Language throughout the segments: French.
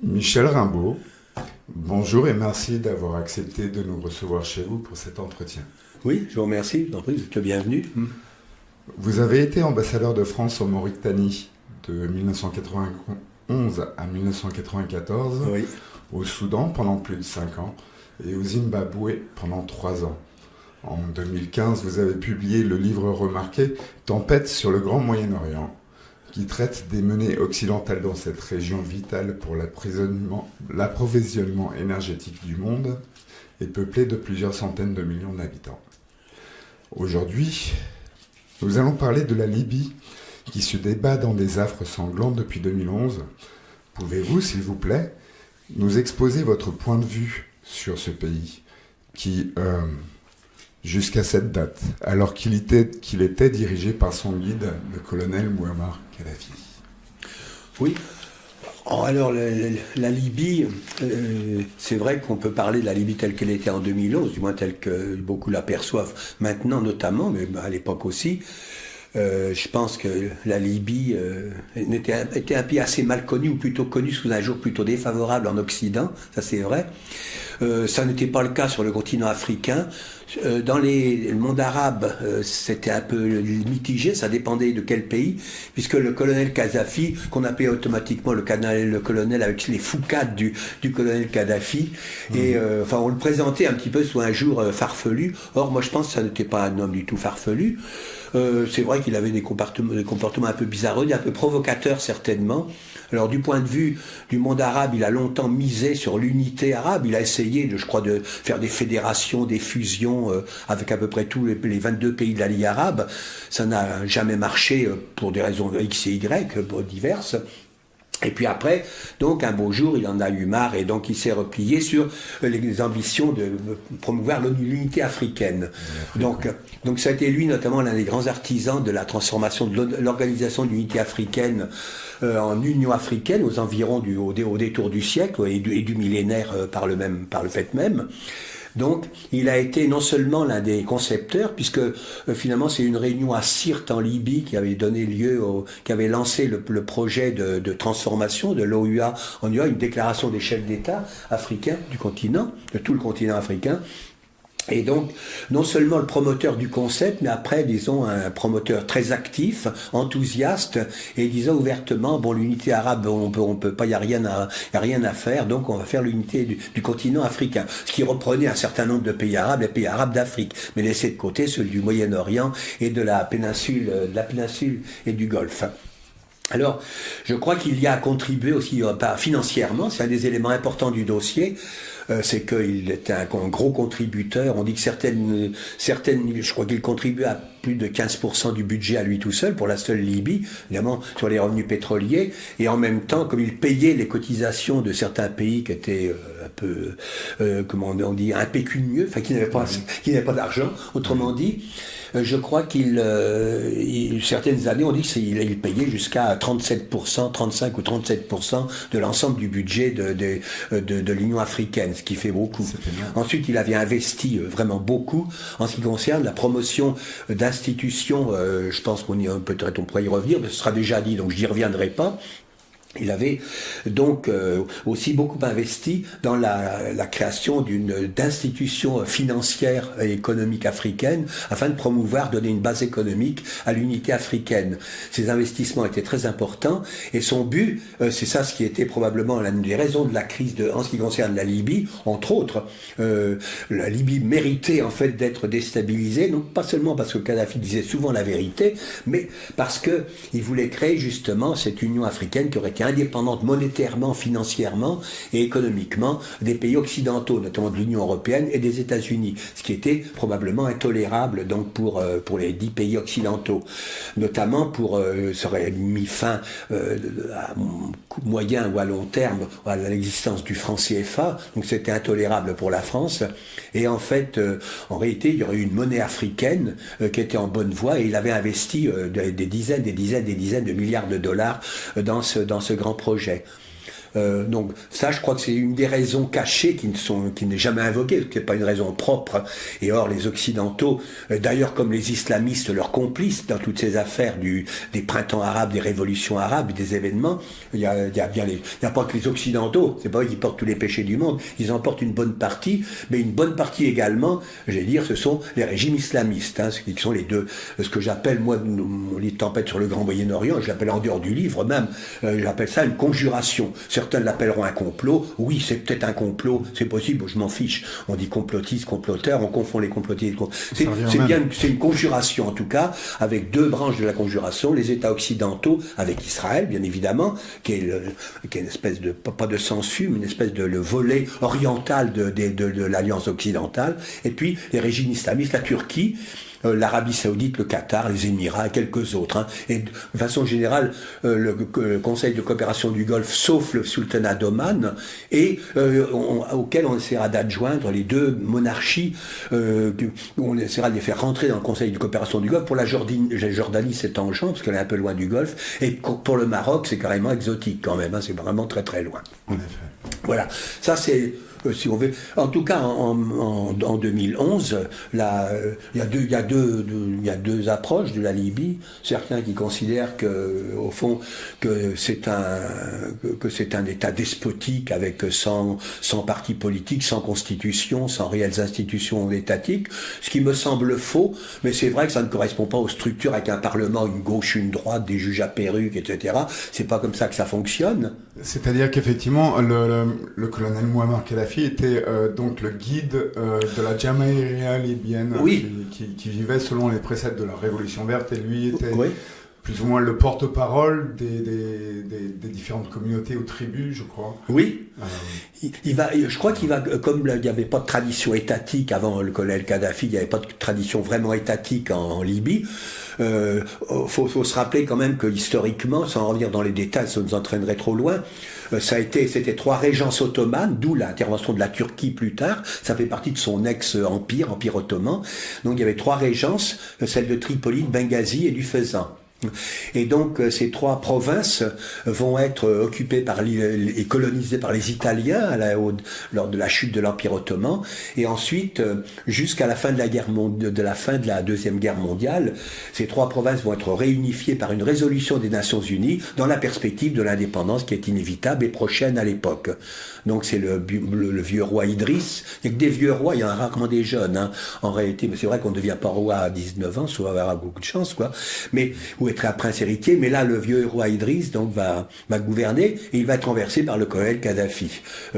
Michel Rimbaud, bonjour et merci d'avoir accepté de nous recevoir chez vous pour cet entretien. Oui, je vous remercie, vous êtes le bienvenu. Vous avez été ambassadeur de France en Mauritanie de 1991 à 1994, Oui. au Soudan pendant plus de 5 ans et au Zimbabwe pendant 3 ans. En 2015, vous avez publié le livre remarqué Tempête sur le Grand Moyen-Orient, qui traite des menées occidentales dans cette région vitale pour l'approvisionnement énergétique du monde et peuplée de plusieurs centaines de millions d'habitants. Aujourd'hui, nous allons parler de la Libye, qui se débat dans des affres sanglantes depuis 2011. Pouvez-vous, s'il vous plaît, nous exposer votre point de vue sur ce pays qui, jusqu'à cette date, alors qu'il était dirigé par son guide, le colonel Mouammar Kadhafi. Oui. Alors, la Libye, c'est vrai qu'on peut parler de la Libye telle qu'elle était en 2011, du moins telle que beaucoup l'aperçoivent maintenant notamment, mais à l'époque aussi. Je pense que la Libye était un pays assez mal connu, ou plutôt connu sous un jour plutôt défavorable en Occident, ça c'est vrai. Ça n'était pas le cas sur le continent africain. Dans le monde arabe, c'était un peu mitigé, ça dépendait de quel pays, puisque le colonel Kadhafi, qu'on appelait automatiquement le colonel avec les foucades du colonel Kadhafi, et on le présentait un petit peu sous un jour farfelu. Or, moi je pense que ça n'était pas un homme du tout farfelu. C'est vrai qu'il avait des comportements un peu bizarroïdes, un peu provocateurs certainement. Alors du point de vue du monde arabe, il a longtemps misé sur l'unité arabe. Il a essayé, je crois, de faire des fédérations, des fusions avec à peu près tous les 22 pays de la Ligue arabe. Ça n'a jamais marché pour des raisons X et Y diverses. Et puis après, donc un beau jour, il en a eu marre et donc il s'est replié sur les ambitions de promouvoir l'unité africaine. Donc ça a été lui notamment l'un des grands artisans de la transformation de l'organisation de l'unité africaine en Union africaine aux environs au détour du siècle et du millénaire par le fait même. Donc, il a été non seulement l'un des concepteurs, puisque finalement c'est une réunion à Sirte en Libye qui avait donné lieu, qui avait lancé le projet de transformation de l'OUA en UA, une déclaration des chefs d'État africains du continent, de tout le continent africain. Et donc, non seulement le promoteur du concept, mais après, disons, un promoteur très actif, enthousiaste, et disant ouvertement, bon, l'unité arabe, on peut pas, y a rien à faire, donc on va faire l'unité du continent africain. Ce qui reprenait un certain nombre de pays arabes, les pays arabes d'Afrique, mais laissait de côté ceux du Moyen-Orient et de la péninsule et du Golfe. Alors, je crois qu'il y a contribué aussi, financièrement, c'est un des éléments importants du dossier, c'est qu'il était un gros contributeur. On dit que certaines, je crois qu'il contribuait à plus de 15% du budget à lui tout seul pour la seule Libye, évidemment sur les revenus pétroliers, et en même temps, comme il payait les cotisations de certains pays qui étaient un peu, comment on dit, impécunieux, enfin qui n'avaient pas d'argent, autrement dit. Je crois certaines années, on dit qu'il payait jusqu'à 37%, 35 ou 37% de l'ensemble du budget de l'Union africaine, ce qui fait beaucoup. Ensuite, il avait investi vraiment beaucoup en ce qui concerne la promotion d'institutions. Je pense peut-être on pourrait y revenir, mais ce sera déjà dit, donc je n'y reviendrai pas. Il avait donc aussi beaucoup investi dans la création d'institutions financières et économiques africaines afin de promouvoir, donner une base économique à l'unité africaine. Ces investissements étaient très importants et son but, c'est ça ce qui était probablement l'une des raisons de la crise en ce qui concerne la Libye, entre autres. La Libye méritait en fait d'être déstabilisée, non pas seulement parce que Kadhafi disait souvent la vérité, mais parce que il voulait créer justement cette Union africaine qui aurait été indépendante monétairement, financièrement et économiquement des pays occidentaux, notamment de l'Union européenne et des États-Unis, ce qui était probablement intolérable donc pour les 10 pays occidentaux, notamment ça aurait mis fin à moyen ou à long terme à l'existence du franc CFA, donc c'était intolérable pour la France, et en fait, en réalité, il y aurait eu une monnaie africaine qui était en bonne voie, et il avait investi des dizaines de milliards de dollars dans ce grand projet. Donc ça, je crois que c'est une des raisons cachées qui n'est jamais invoquée, qui n'est pas une raison propre. Et or, les Occidentaux, d'ailleurs comme les islamistes, leurs complices dans toutes ces affaires des printemps arabes, des révolutions arabes, des événements, il y a pas que les Occidentaux, c'est pas eux qui portent tous les péchés du monde, ils en portent une bonne partie, mais une bonne partie également, ce sont les régimes islamistes, qui sont les deux, ce que j'appelle, moi, les tempêtes sur le Grand Moyen-Orient, je l'appelle en dehors du livre même, j'appelle ça une conjuration. Certains l'appelleront un complot. Oui, c'est peut-être un complot, c'est possible, je m'en fiche. On dit complotiste, comploteur, on confond les complotistes. C'est une conjuration en tout cas, avec deux branches de la conjuration, les États occidentaux, avec Israël bien évidemment, qui est une espèce de, pas de sensu, mais une espèce de le volet oriental de l'Alliance occidentale, et puis les régimes islamistes, la Turquie, l'Arabie Saoudite, le Qatar, les Émirats et quelques autres. Et de façon générale, le Conseil de coopération du Golfe, sauf le Sultanat d'Oman, et auquel on essaiera d'adjoindre les deux monarchies, on essaiera de les faire rentrer dans le Conseil de coopération du Golfe. Pour la Jordanie, c'est tangent, parce qu'elle est un peu loin du Golfe, et pour le Maroc, c'est carrément exotique quand même, c'est vraiment très très loin. En effet. Voilà, ça c'est... si on veut. En tout cas, en 2011, il y a deux approches de la Libye. Certains qui considèrent que, au fond, que c'est un État despotique avec sans parti politique, sans constitution, sans réelles institutions étatiques, ce qui me semble faux, mais c'est vrai que ça ne correspond pas aux structures avec un parlement, une gauche, une droite, des juges à perruque, etc. C'est pas comme ça que ça fonctionne. C'est-à-dire qu'effectivement, le colonel Mouammar Kadhafi était donc le guide de la Jamaïria libyenne, oui, qui vivait selon les préceptes de la Révolution verte, et lui était oui, plus ou moins le porte-parole des différentes communautés ou tribus, je crois. Oui. Je crois qu'il va, comme il n'y avait pas de tradition étatique avant le colonel Kadhafi, il n'y avait pas de tradition vraiment étatique en Libye. Faut se rappeler quand même que historiquement, sans revenir dans les détails, ça nous entraînerait trop loin, c'était trois régences ottomanes, d'où l'intervention de la Turquie plus tard. Ça fait partie de son ex-empire, Empire ottoman. Donc il y avait trois régences, celle de Tripoli, de Benghazi et du Fezzan. Et donc ces trois provinces vont être occupées et colonisées par les Italiens lors de la chute de l'Empire ottoman, et ensuite jusqu'à la fin de la Deuxième Guerre mondiale, ces trois provinces vont être réunifiées par une résolution des Nations Unies dans la perspective de l'indépendance qui est inévitable et prochaine à l'époque. Donc c'est le vieux roi Idriss. Il n'y a que des vieux rois, il y en a rarement des jeunes, en réalité, mais c'est vrai qu'on ne devient pas roi à 19 ans, soit avoir beaucoup de chance, quoi. Mais être un prince héritier, mais là le vieux roi Idriss donc va gouverner, et il va être renversé par le colonel Kadhafi,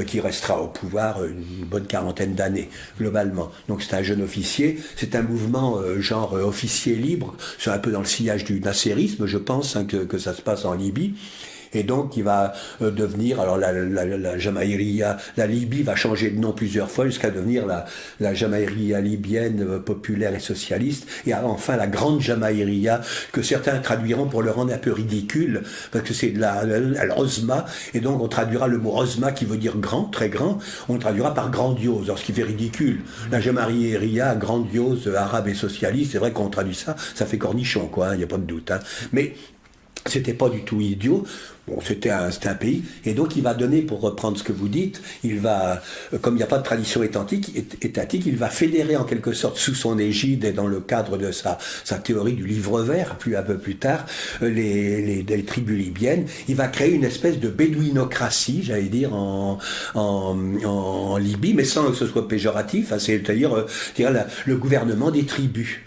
qui restera au pouvoir une bonne quarantaine d'années globalement. Donc c'est un jeune officier, c'est un mouvement genre officier libre, c'est un peu dans le sillage du nasserisme, je pense, que ça se passe en Libye. Et donc, il va devenir, alors la Jamaïria, la Libye va changer de nom plusieurs fois jusqu'à devenir la Jamaïria libyenne populaire et socialiste, et enfin la grande Jamaïria, que certains traduiront pour le rendre un peu ridicule, parce que c'est l'Osma, et donc on traduira le mot Osma qui veut dire grand, très grand, on le traduira par grandiose, alors ce qui fait ridicule. La Jamaïria, grandiose, arabe et socialiste, c'est vrai qu'on traduit ça fait cornichon, quoi, il n'y a pas de doute. Mais c'était pas du tout idiot. Bon, c'était un pays, et donc il va donner, pour reprendre ce que vous dites, il va, comme il n'y a pas de tradition étatique, il va fédérer en quelque sorte sous son égide et dans le cadre de sa théorie du livre vert, un peu plus tard, les tribus libyennes. Il va créer une espèce de bédouinocratie, j'allais dire, en Libye, mais sans que ce soit péjoratif, c'est-à-dire le gouvernement des tribus.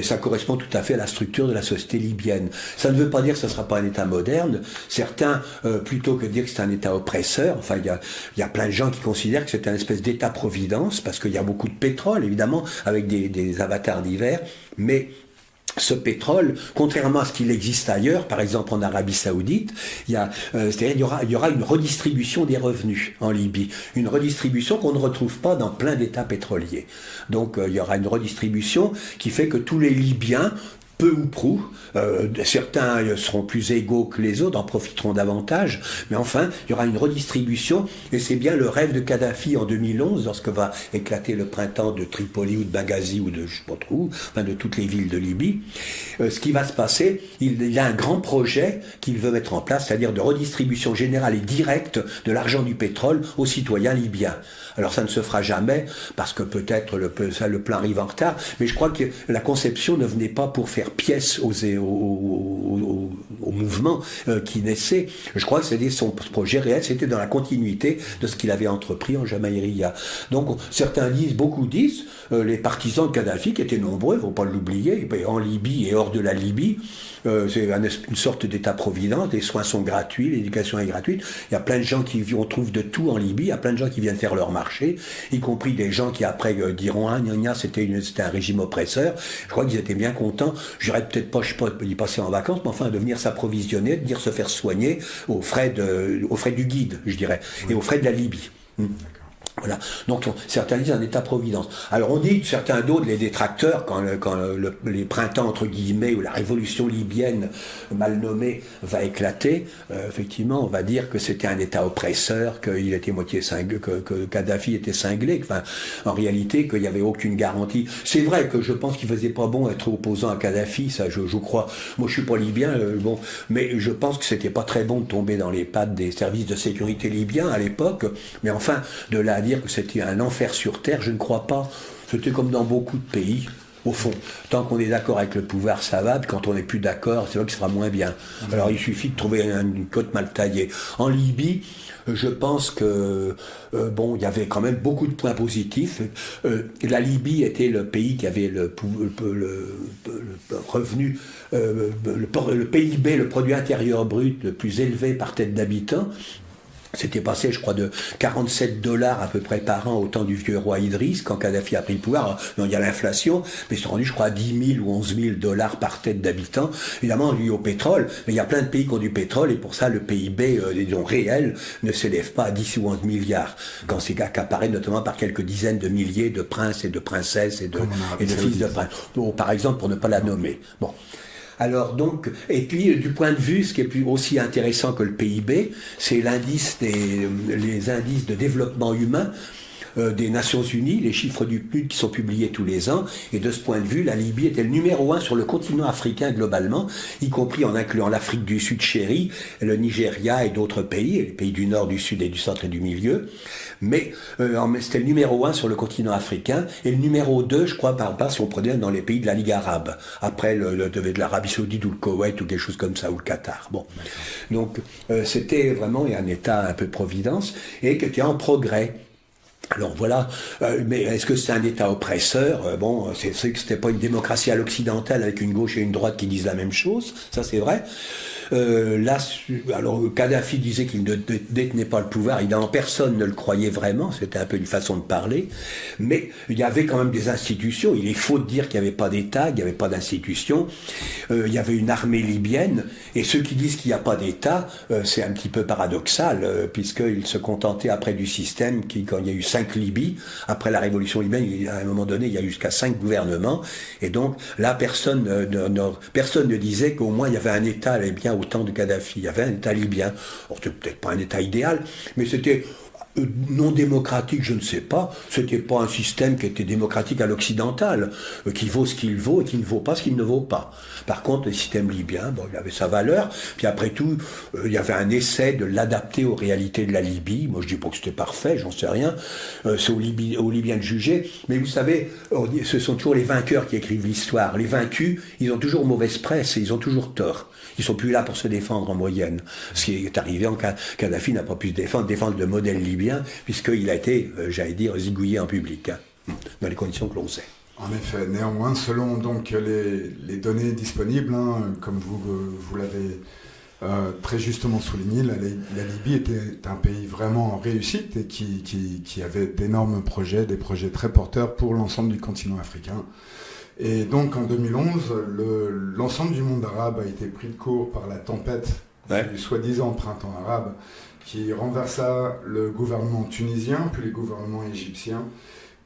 Ça correspond tout à fait à la structure de la société libyenne. Ça ne veut pas dire que ce ne sera pas un État moderne. Certains, plutôt que de dire que c'est un État oppresseur, enfin il y a plein de gens qui considèrent que c'est un espèce d'État-providence, parce qu'il y a beaucoup de pétrole, évidemment, avec des avatars divers, mais ce pétrole, contrairement à ce qu'il existe ailleurs, par exemple en Arabie Saoudite, il y aura une redistribution des revenus en Libye, une redistribution qu'on ne retrouve pas dans plein d'États pétroliers. Donc il y aura une redistribution qui fait que tous les Libyens, peu ou prou. Certains seront plus égaux que les autres, en profiteront davantage, mais enfin, il y aura une redistribution, et c'est bien le rêve de Kadhafi en 2011, lorsque va éclater le printemps de Tripoli ou de Benghazi ou de je sais pas trop où, enfin de toutes les villes de Libye. Ce qui va se passer, il a un grand projet qu'il veut mettre en place, c'est-à-dire de redistribution générale et directe de l'argent du pétrole aux citoyens libyens. Alors ça ne se fera jamais, parce que peut-être le plan arrive en retard, mais je crois que la conception ne venait pas pour faire pièce au mouvement qui naissait. Je crois que c'était son projet réel, c'était dans la continuité de ce qu'il avait entrepris en Jamaïria. Donc certains disent, beaucoup disent, les partisans de Kadhafi, qui étaient nombreux, il ne faut pas l'oublier, en Libye et hors de la Libye, c'est une sorte d'état-providence, les soins sont gratuits, l'éducation est gratuite, il y a plein de gens on trouve de tout en Libye, il y a plein de gens qui viennent faire leur marché, y compris des gens qui après diront c'était un régime oppresseur. Je crois qu'ils étaient bien contents, j'aurais peut-être pas, je sais pas, y passer en vacances, mais enfin de venir s'approvisionner, de venir se faire soigner aux frais du guide, je dirais, et aux frais de la Libye. Voilà. Donc certains disent un état-providence. Alors on dit, certains d'autres, les détracteurs, quand les printemps entre guillemets ou la révolution libyenne mal nommée va éclater, effectivement on va dire que c'était un état oppresseur, qu'il était moitié cinglé, que Kadhafi était cinglé, enfin, en réalité qu'il n'y avait aucune garantie. C'est vrai que je pense qu'il faisait pas bon être opposant à Kadhafi, ça je crois. Moi je suis pas libyen, mais je pense que c'était pas très bon de tomber dans les pattes des services de sécurité libyens à l'époque, mais enfin de là à dire que c'était un enfer sur terre, je ne crois pas. C'était comme dans beaucoup de pays, au fond. Tant qu'on est d'accord avec le pouvoir, ça va, puis quand on n'est plus d'accord, c'est vrai que ce sera moins bien. Alors il suffit de trouver une côte mal taillée. En Libye, je pense que il y avait quand même beaucoup de points positifs. La Libye était le pays qui avait le revenu, le PIB, le produit intérieur brut le plus élevé par tête d'habitant. C'était passé, je crois, de 47 $ à peu près par an au temps du vieux roi Idriss, quand Kadhafi a pris le pouvoir. Non, il y a l'inflation, mais c'est rendu, je crois, à 10 000 ou 11 000 $ par tête d'habitant. Évidemment, lié au pétrole, mais il y a plein de pays qui ont du pétrole, et pour ça, le PIB, disons, réel, ne s'élève pas à 10 ou 11 milliards, quand c'est accaparé notamment par quelques dizaines de milliers de princes et de princesses et de fils de princes. Bon, par exemple, pour ne pas la nommer. Bon. Alors donc, et puis du point de vue, ce qui est aussi intéressant que le PIB, c'est les indices de développement humain des Nations Unies, les chiffres du PNUD qui sont publiés tous les ans, et de ce point de vue, la Libye était le numéro 1 sur le continent africain globalement, y compris en incluant l'Afrique du Sud chérie, le Nigeria et d'autres pays, les pays du Nord, du Sud et du Centre et du Milieu, mais c'était le numéro 1 sur le continent africain, et le numéro 2, je crois, si on prenait dans les pays de la Ligue arabe, après de l'Arabie Saoudite ou le Koweït ou quelque chose comme ça, ou le Qatar. Bon. Donc c'était vraiment un État un peu providence, et qui était en progrès. Alors voilà, mais est-ce que c'est un État oppresseur? C'est vrai que c'était pas une démocratie à l'occidentale avec une gauche et une droite qui disent la même chose, ça c'est vrai. Alors Kadhafi disait qu'il ne détenait pas le pouvoir, évidemment personne ne le croyait vraiment, c'était un peu une façon de parler, mais il y avait quand même des institutions, il est faux de dire qu'il n'y avait pas d'État, qu'il n'y avait pas d'institutions, il y avait une armée libyenne, et ceux qui disent qu'il n'y a pas d'État, c'est un petit peu paradoxal, puisqu'ils se contentaient après du système quand il y a eu 5 Libyes, après la révolution libyenne, à un moment donné, il y a eu jusqu'à 5 gouvernements, et donc là, personne ne disait qu'au moins il y avait un État libyen au temps de Kadhafi. Il y avait un État libyen. Alors, c'était peut-être pas un État idéal, mais c'était non démocratique, je ne sais pas. C'était pas un système qui était démocratique à l'occidental, qui vaut ce qu'il vaut et qui ne vaut pas ce qu'il ne vaut pas. Par contre, le système libyen, il avait sa valeur. Puis après tout, il y avait un essai de l'adapter aux réalités de la Libye. Moi, je dis pas que c'était parfait, j'en sais rien. C'est aux Libyens de juger. Mais vous savez, ce sont toujours les vainqueurs qui écrivent l'histoire. Les vaincus, ils ont toujours mauvaise presse et ils ont toujours tort. Ils sont plus là pour se défendre en moyenne. Ce qui est arrivé en Kadhafi n'a pas pu se défendre le modèle libyen, puisqu'il a été, j'allais dire, zigouillé en public, dans les conditions que l'on sait. En effet, néanmoins, selon donc les données disponibles, comme vous l'avez très justement souligné, la Libye était un pays vraiment en réussite et qui avait d'énormes projets, des projets très porteurs pour l'ensemble du continent africain. Et donc en 2011, l'ensemble du monde arabe a été pris de court par la tempête du soi-disant printemps arabe, qui renversa le gouvernement tunisien, puis les gouvernements égyptiens,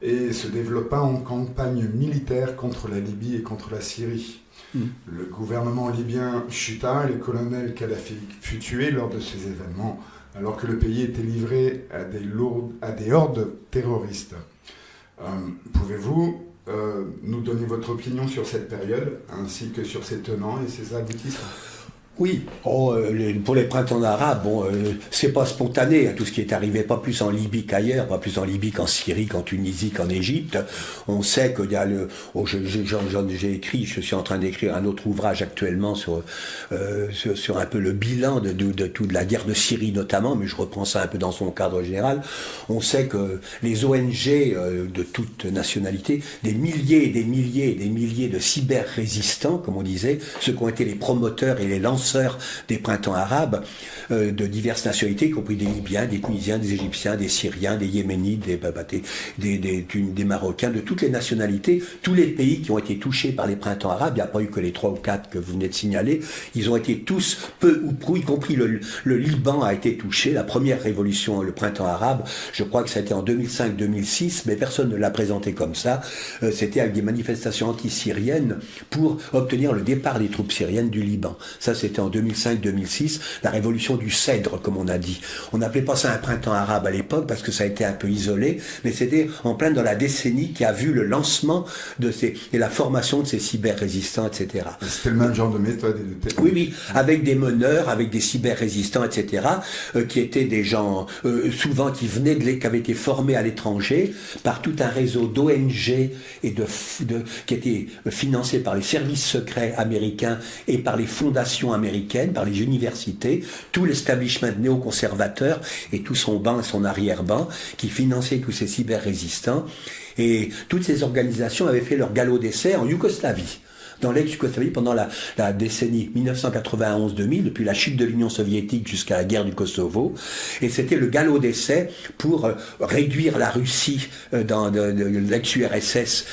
et se développa en campagne militaire contre la Libye et contre la Syrie. Le gouvernement libyen chuta et le colonel Kadhafi fut tué lors de ces événements, alors que le pays était livré à des hordes terroristes. Pouvez-vous nous donner votre opinion sur cette période, ainsi que sur ses tenants et ses aboutissants ? Oui, pour les printemps arabes, c'est pas spontané, tout ce qui est arrivé, pas plus en Libye qu'ailleurs, pas plus en Libye qu'en Syrie, qu'en Tunisie, qu'en Égypte. On sait qu'il y a j'ai écrit, je suis en train d'écrire un autre ouvrage actuellement sur un peu le bilan de toute la guerre de Syrie notamment, mais je reprends ça un peu dans son cadre général. On sait que les ONG de toute nationalité, des milliers et des milliers et des milliers de cyber-résistants, comme on disait, ceux qui ont été les promoteurs et les lanceurs des printemps arabes de diverses nationalités, y compris des Libyens, des Tunisiens, des Égyptiens, des Syriens, des Yéménites, des Marocains, de toutes les nationalités, tous les pays qui ont été touchés par les printemps arabes. Il n'y a pas eu que les 3 ou 4 que vous venez de signaler. Ils ont été tous, peu ou prou, y compris le Liban a été touché. La première révolution, le printemps arabe, je crois que ça a été en 2005-2006, mais personne ne l'a présenté comme ça. C'était avec des manifestations anti-syriennes pour obtenir le départ des troupes syriennes du Liban. Ça, c'était en 2005-2006, la révolution du Cèdre, comme on a dit. On n'appelait pas ça un printemps arabe à l'époque, parce que ça a été un peu isolé, mais c'était en plein dans la décennie qui a vu le lancement et la formation de ces cyber-résistants, etc. C'était le même genre de méthode. Oui, avec des meneurs, avec des cyber-résistants, etc., qui étaient des gens, souvent, qui avaient été formés à l'étranger par tout un réseau d'ONG et qui étaient financés par les services secrets américains et par les fondations américaines, par les universités, tout l'establishment néoconservateur et tout son banc et son arrière-ban qui finançait tous ces cyber-résistants. Et toutes ces organisations avaient fait leur galop d'essai en Yougoslavie. Dans l'ex-Yougoslavie, pendant la décennie 1991-2000, depuis la chute de l'Union soviétique jusqu'à la guerre du Kosovo, et c'était le galop d'essai pour réduire la Russie dans l'ex-URSS,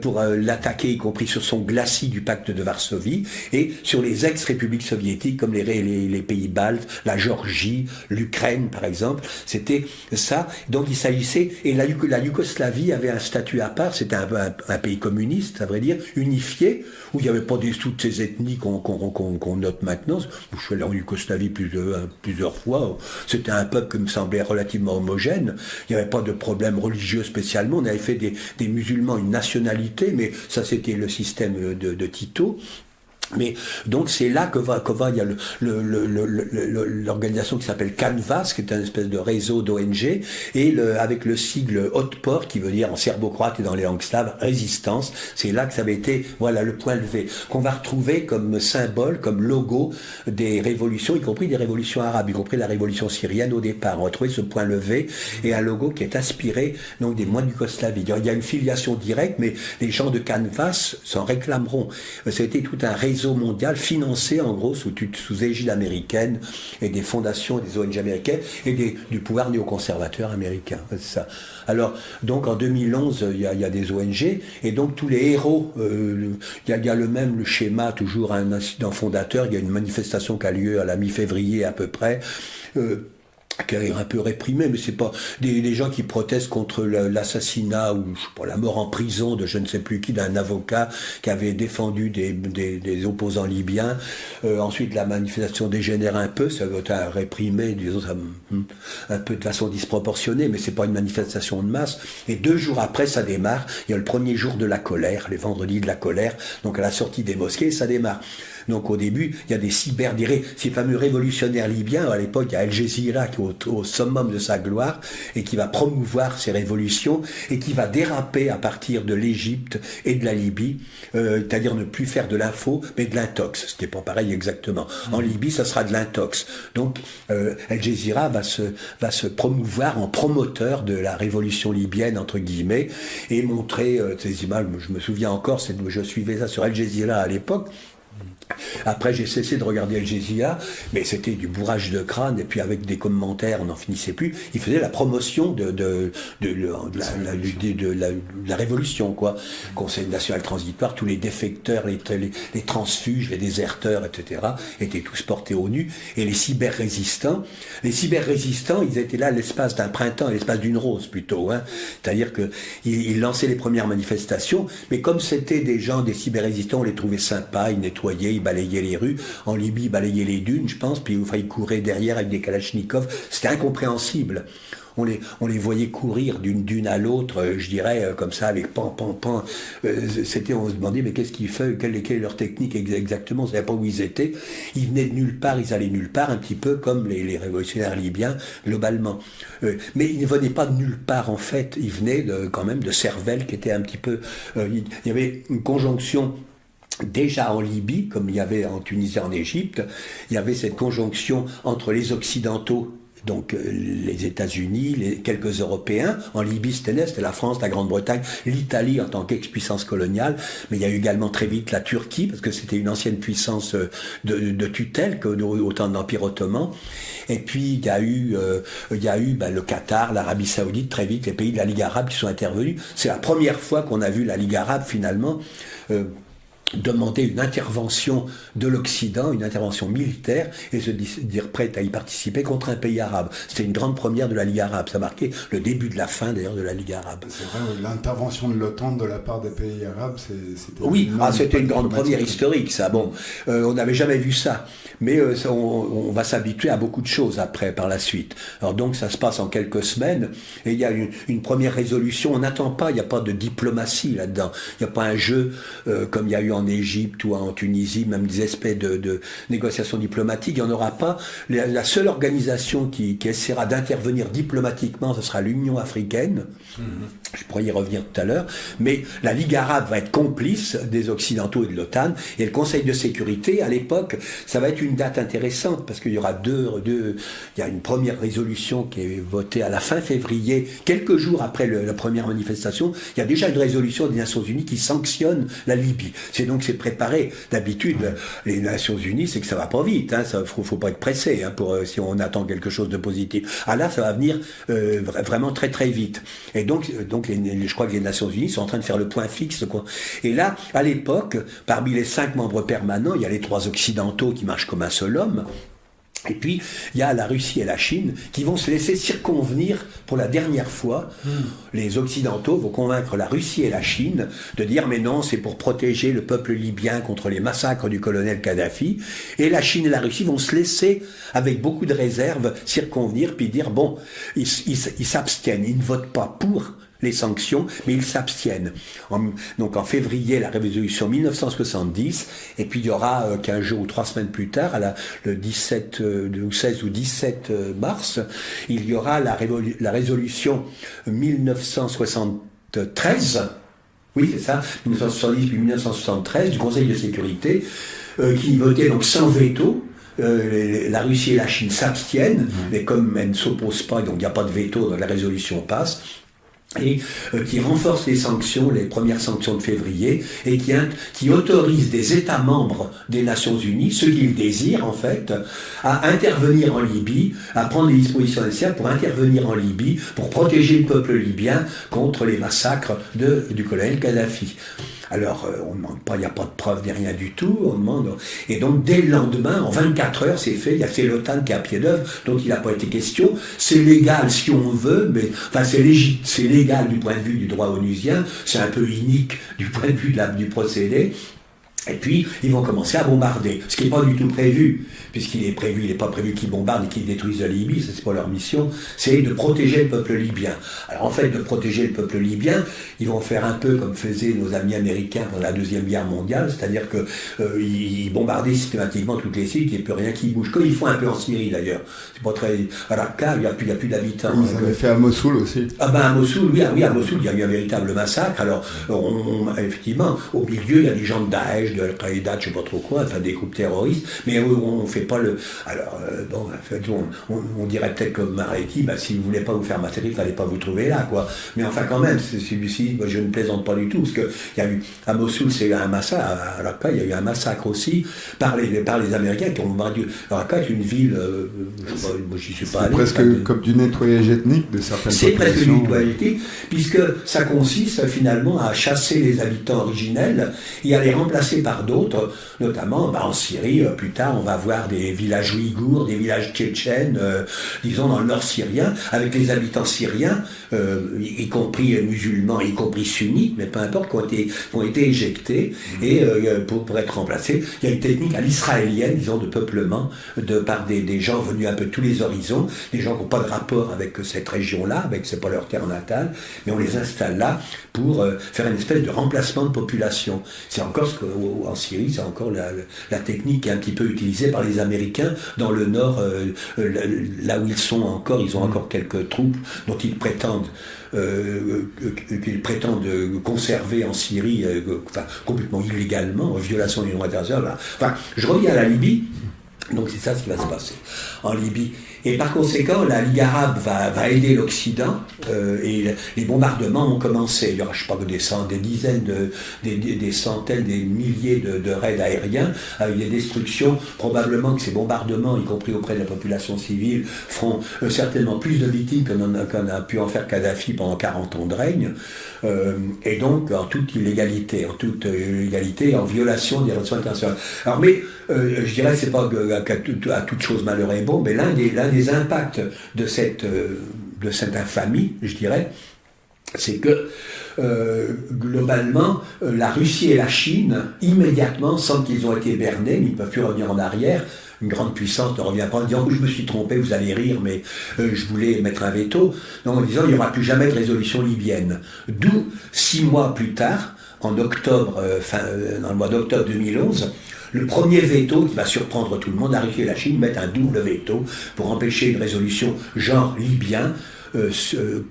pour l'attaquer, y compris sur son glacis du pacte de Varsovie, et sur les ex-républiques soviétiques, comme les pays baltes, la Géorgie, l'Ukraine, par exemple. C'était ça. Donc il s'agissait, et la Yougoslavie avait un statut à part, c'était un pays communiste, à vrai dire, unifié, où il n'y avait pas toutes ces ethnies qu'on note maintenant. Je suis allé en Yougoslavie plusieurs fois. C'était un peuple qui me semblait relativement homogène. Il n'y avait pas de problème religieux spécialement. On avait fait des musulmans une nationalité, mais ça c'était le système de Tito. Mais donc c'est là que il y a l'organisation qui s'appelle Canvas, qui est un espèce de réseau d'ONG, et avec le sigle Otpor, qui veut dire en serbo-croate et dans les langues slaves résistance. C'est là que ça avait été, le point levé, qu'on va retrouver comme symbole, comme logo des révolutions, y compris des révolutions arabes, y compris la révolution syrienne au départ. On va trouver ce point levé et un logo qui est inspiré donc des moines du Yougoslavie. Il y a une filiation directe, mais les gens de Canvas s'en réclameront. C'était tout un réseau mondial financé en gros sous égide américaine et des fondations des ONG américaines et du pouvoir néoconservateur américain. C'est ça. Alors donc en 2011 il y a des ONG et donc tous les héros, il y a le schéma, toujours un incident fondateur. Il y a une manifestation qui a lieu à la mi-février à peu près. Qui est un peu réprimé, mais c'est pas des gens qui protestent contre l'assassinat ou la mort en prison de je ne sais plus qui, d'un avocat qui avait défendu des opposants libyens. Ensuite, la manifestation dégénère un peu, ça doit être réprimé, disons, un peu de façon disproportionnée, mais c'est pas une manifestation de masse. Et 2 jours après, ça démarre. Il y a le premier jour de la colère, les vendredis de la colère, donc à la sortie des mosquées, ça démarre. Donc au début, il y a ces fameux révolutionnaires libyens. À l'époque, il y a Al Jazeera qui est au summum de sa gloire et qui va promouvoir ces révolutions et qui va déraper à partir de l'Égypte et de la Libye, c'est-à-dire ne plus faire de l'info, mais de l'intox. Ce n'est pas pareil exactement. En Libye, ça sera de l'intox. Donc Al Jazeera va se promouvoir en promoteur de la révolution libyenne, entre guillemets, et montrer ces images. Je me souviens encore, je suivais ça sur Al Jazeera à l'époque. Après, j'ai cessé de regarder Al Jazeera, mais c'était du bourrage de crâne, et puis avec des commentaires, on n'en finissait plus. Il faisait la promotion de la révolution, quoi. Conseil national transitoire, tous les défecteurs, les transfuges, les déserteurs, etc., étaient tous portés au nu. Et les cyber-résistants, ils étaient là l'espace d'un printemps, l'espace d'une rose plutôt, hein. C'est-à-dire qu'ils lançaient les premières manifestations, mais comme c'était des gens, des cyber-résistants, on les trouvait sympas, ils nettoyaient, ils balayaient les rues. En Libye, ils balayaient les dunes, je pense, puis ils couraient derrière avec des kalachnikovs. C'était incompréhensible. On les voyait courir d'une dune à l'autre, je dirais, comme ça, avec pan. On se demandait, mais qu'est-ce qu'ils font, quelle est leur technique exactement, on ne savait pas où ils étaient. Ils venaient de nulle part, ils allaient nulle part, un petit peu comme les révolutionnaires libyens, globalement. Mais ils ne venaient pas de nulle part, en fait. Ils venaient quand même de cervelles qui étaient un petit peu... il y avait une conjonction. Déjà en Libye, comme il y avait en Tunisie, en Égypte, il y avait cette conjonction entre les Occidentaux, donc les États-Unis, quelques Européens. En Libye, c'était la France, la Grande-Bretagne, l'Italie en tant qu'ex-puissance coloniale, mais il y a eu également très vite la Turquie, parce que c'était une ancienne puissance de tutelle au temps de l'Empire ottoman. Et puis il y a eu le Qatar, l'Arabie Saoudite, très vite les pays de la Ligue arabe qui sont intervenus. C'est la première fois qu'on a vu la Ligue arabe finalement demander une intervention de l'Occident, une intervention militaire, et se dire prête à y participer contre un pays arabe. C'était une grande première de la Ligue arabe. Ça marquait le début de la fin, d'ailleurs, de la Ligue arabe. C'est vrai, l'intervention de l'OTAN de la part des pays arabes, c'était... Oui, c'était une grande première historique, ça. Bon, on n'avait jamais vu ça. Mais on va s'habituer à beaucoup de choses après, par la suite. Alors donc, ça se passe en quelques semaines, et il y a une première résolution. On n'attend pas, il n'y a pas de diplomatie là-dedans. Il n'y a pas un jeu comme il y a eu en Égypte ou en Tunisie, même des espèces de négociations diplomatiques. Il n'y en aura pas. La seule organisation qui essaiera d'intervenir diplomatiquement, ce sera l'Union africaine. Je pourrais y revenir tout à l'heure. Mais la Ligue arabe va être complice des Occidentaux et de l'OTAN. Et le Conseil de sécurité, à l'époque, ça va être une date intéressante, parce qu'il y aura il y a une première résolution qui est votée à la fin février, quelques jours après la première manifestation. Il y a déjà une résolution des Nations Unies qui sanctionne la Libye. C'est préparé. D'habitude, les Nations Unies, c'est que ça va pas vite, hein. Faut pas être pressé, hein, si on attend quelque chose de positif. Ah là, ça va venir vraiment très très vite. Et donc je crois que les Nations Unies sont en train de faire le point fixe, quoi. Et là, à l'époque, parmi les 5 membres permanents, il y a les 3 occidentaux qui marchent comme un seul homme. Et puis, il y a la Russie et la Chine qui vont se laisser circonvenir pour la dernière fois. Les Occidentaux vont convaincre la Russie et la Chine de dire mais non, c'est pour protéger le peuple libyen contre les massacres du colonel Kadhafi. Et la Chine et la Russie vont se laisser, avec beaucoup de réserve, circonvenir, puis dire bon, ils s'abstiennent, ils ne votent pas pour les sanctions, mais ils s'abstiennent. Donc en février, la résolution 1970, et puis il y aura 15 jours ou 3 semaines plus tard, le 16 ou 17 mars, il y aura la résolution 1973, oui c'est ça, 1970 puis 1973 du Conseil de sécurité, qui votait donc sans veto. La Russie et la Chine s'abstiennent, mais comme elles ne s'opposent pas, donc il n'y a pas de veto, donc la résolution passe. Et qui renforce les sanctions, les premières sanctions de février, et qui autorise des États membres des Nations Unies, ceux qui le désirent en fait, à intervenir en Libye, à prendre les dispositions nécessaires pour intervenir en Libye, pour protéger le peuple libyen contre les massacres du colonel Kadhafi. Alors, on ne demande pas, il n'y a pas de preuve ni rien du tout, on demande... Et donc, dès le lendemain, en 24 heures, c'est fait, c'est l'OTAN qui est à pied d'œuvre, donc il n'a pas été question. C'est légal si on veut, mais... Enfin, c'est légal du point de vue du droit onusien, c'est un peu inique du point de vue du procédé. Et puis, ils vont commencer à bombarder, ce qui n'est pas du tout prévu, puisqu'il est prévu, il n'est pas prévu qu'ils bombardent et qu'ils détruisent la Libye, ça c'est pas leur mission, c'est de protéger le peuple libyen. Alors en fait, de protéger le peuple libyen, ils vont faire un peu comme faisaient nos amis américains pendant la Deuxième Guerre mondiale, c'est-à-dire que ils bombardaient systématiquement toutes les sites, il n'y a plus rien qui bouge, comme ils font un peu en Syrie d'ailleurs. C'est pas très... À Raqqa, il n'y a plus d'habitants. Ils avaient fait à Mossoul aussi. Ah ben à Mossoul, oui, à Mossoul, il y a eu un véritable massacre. Alors, effectivement, au milieu, il y a des gens de Daesh, Daesh, de Al-Qaïda, je ne sais pas trop quoi, enfin des groupes terroristes, mais on ne fait pas le... Alors, bon, en fait, on dirait peut-être comme Mareki, si vous ne voulez pas vous faire massacrer, il ne fallait pas vous trouver là, quoi. Mais enfin, quand même, celui-ci, je ne plaisante pas du tout, parce qu'il y a eu, à Mossoul, c'est un massacre, à Raqqa, il y a eu un massacre aussi, par les Américains qui ont bombardé. Raqqa est une ville, j'y suis pas allé. C'est presque comme du nettoyage ethnique de certaines populations. C'est presque du nettoyage ethnique, puisque ça consiste finalement à chasser les habitants originels et à les remplacer par d'autres, notamment en Syrie. Plus tard, on va voir des villages ouïghours, des villages tchétchènes, disons dans le nord syrien, avec les habitants syriens, y compris musulmans, y compris sunnites, mais peu importe, qui ont été éjectés et pour être remplacés. Il y a une technique à l'israélienne, disons, de peuplement par des gens venus un peu de tous les horizons, des gens qui n'ont pas de rapport avec cette région-là, c'est pas leur terre natale, mais on les installe là pour faire une espèce de remplacement de population. C'est encore ce qu'en Syrie, c'est encore la technique qui est un petit peu utilisée par les Américains dans le nord, là où ils sont encore, ils ont encore quelques troupes dont ils prétendent conserver en Syrie, complètement illégalement, en violation du droit international. Enfin, je reviens à la Libye. Donc c'est ça ce qui va se passer en Libye. Et par conséquent, la Ligue arabe va aider l'Occident et les bombardements ont commencé. Il y aura, je sais pas, des dizaines, des centaines, des milliers de raids aériens avec des destructions. Probablement que ces bombardements, y compris auprès de la population civile, feront certainement plus de victimes qu'en a pu en faire Kadhafi pendant 40 ans de règne. Et donc en toute illégalité, en violation des relations internationales. Alors mais je dirais que c'est pas à toute chose malheur est bon, mais l'un des impacts de cette infamie, je dirais, c'est que globalement, la Russie et la Chine, immédiatement, sans qu'ils ont été bernés, ils ne peuvent plus revenir en arrière. Une grande puissance ne revient pas en disant « je me suis trompé, vous allez rire, mais je voulais mettre un veto ». Donc en disant « il n'y aura plus jamais de résolution libyenne ». D'où, 6 mois plus tard, en octobre, dans le mois d'octobre 2011, le premier veto qui va surprendre tout le monde, la Russie et la Chine mettent un double veto pour empêcher une résolution genre libyen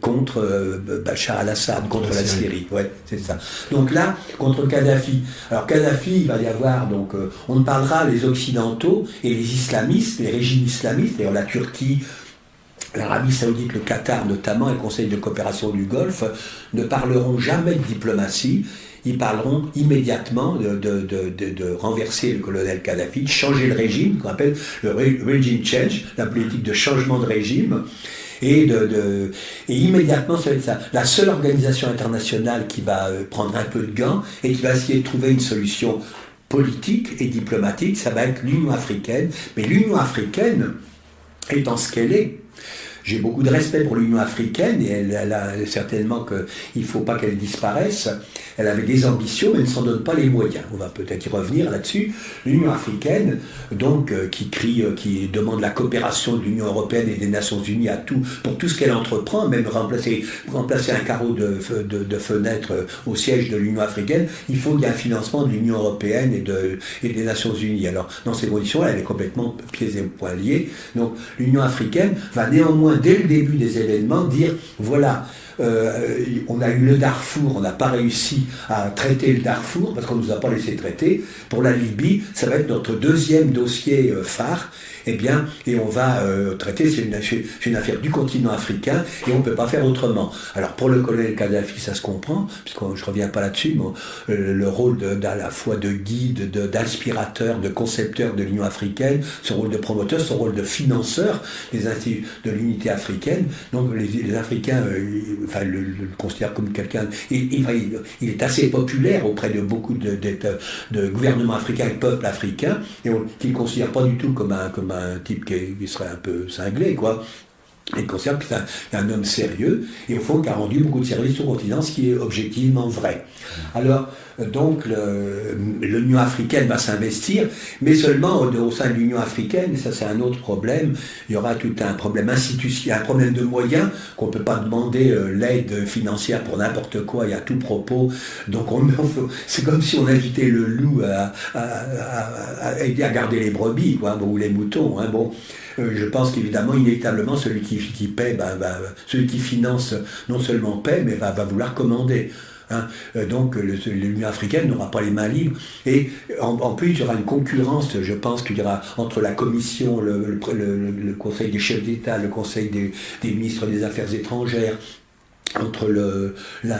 contre Bachar al-Assad, contre la Syrie. Ouais, c'est ça. Donc là, contre Kadhafi. Alors Kadhafi, il va y avoir, donc, on ne parlera les Occidentaux et les islamistes, les régimes islamistes, d'ailleurs la Turquie, l'Arabie Saoudite, le Qatar notamment, et le Conseil de coopération du Golfe, ne parleront jamais de diplomatie. Ils parleront immédiatement de renverser le colonel Kadhafi, de changer le régime, qu'on appelle le regime change, la politique de changement de régime. Et immédiatement, ça va être ça. La seule organisation internationale qui va prendre un peu de gants et qui va essayer de trouver une solution politique et diplomatique, ça va être l'Union africaine. Mais l'Union africaine, étant ce qu'elle est, j'ai beaucoup de respect pour l'Union africaine et elle a certainement qu'il ne faut pas qu'elle disparaisse. Elle avait des ambitions, mais elle ne s'en donne pas les moyens. On va peut-être y revenir là-dessus. L'Union africaine, donc, qui demande la coopération de l'Union européenne et des Nations unies pour tout ce qu'elle entreprend, même remplacer un carreau de fenêtre au siège de l'Union africaine, il faut qu'il y ait un financement de l'Union européenne et des Nations unies. Alors, dans ces conditions-là, elle est complètement pieds et poings liés. Donc, l'Union africaine va néanmoins, dès le début des événements, dire, voilà, on a eu le Darfour, on n'a pas réussi à traiter le Darfour parce qu'on ne nous a pas laissé traiter. Pour la Libye, ça va être notre deuxième dossier phare. Et on va traiter, c'est une affaire du continent africain et on ne peut pas faire autrement. Alors pour le colonel Kadhafi, ça se comprend, puisque je ne reviens pas là-dessus, mais le rôle à la fois de guide, d'inspirateur, de concepteur de l'Union africaine, son rôle de promoteur, son rôle de financeur des instituts de l'unité africaine. Donc les Africains le considèrent comme quelqu'un... Il est assez populaire auprès de beaucoup de gouvernements africains et de peuples africains, et qui ne le considèrent pas du tout comme un type qui serait un peu cinglé, quoi. Il considère que c'est un homme sérieux, et au fond, qui a rendu beaucoup de services au continent, ce qui est objectivement vrai. Alors, donc, l'Union africaine va s'investir, mais seulement au sein de l'Union africaine, et ça c'est un autre problème, il y aura tout un problème institutionnel, un problème de moyens, qu'on ne peut pas demander l'aide financière pour n'importe quoi et à tout propos. Donc, c'est comme si on invitait le loup à aider à garder les brebis, quoi, ou les moutons, hein, bon. Je pense qu'évidemment, inévitablement, celui qui paie, celui qui finance non seulement paie, mais va vouloir commander. Hein. Donc l'Union africaine n'aura pas les mains libres. Et en plus, il y aura une concurrence, je pense qu'il y aura entre la Commission, le Conseil des chefs d'État, le Conseil des ministres des Affaires étrangères, entre la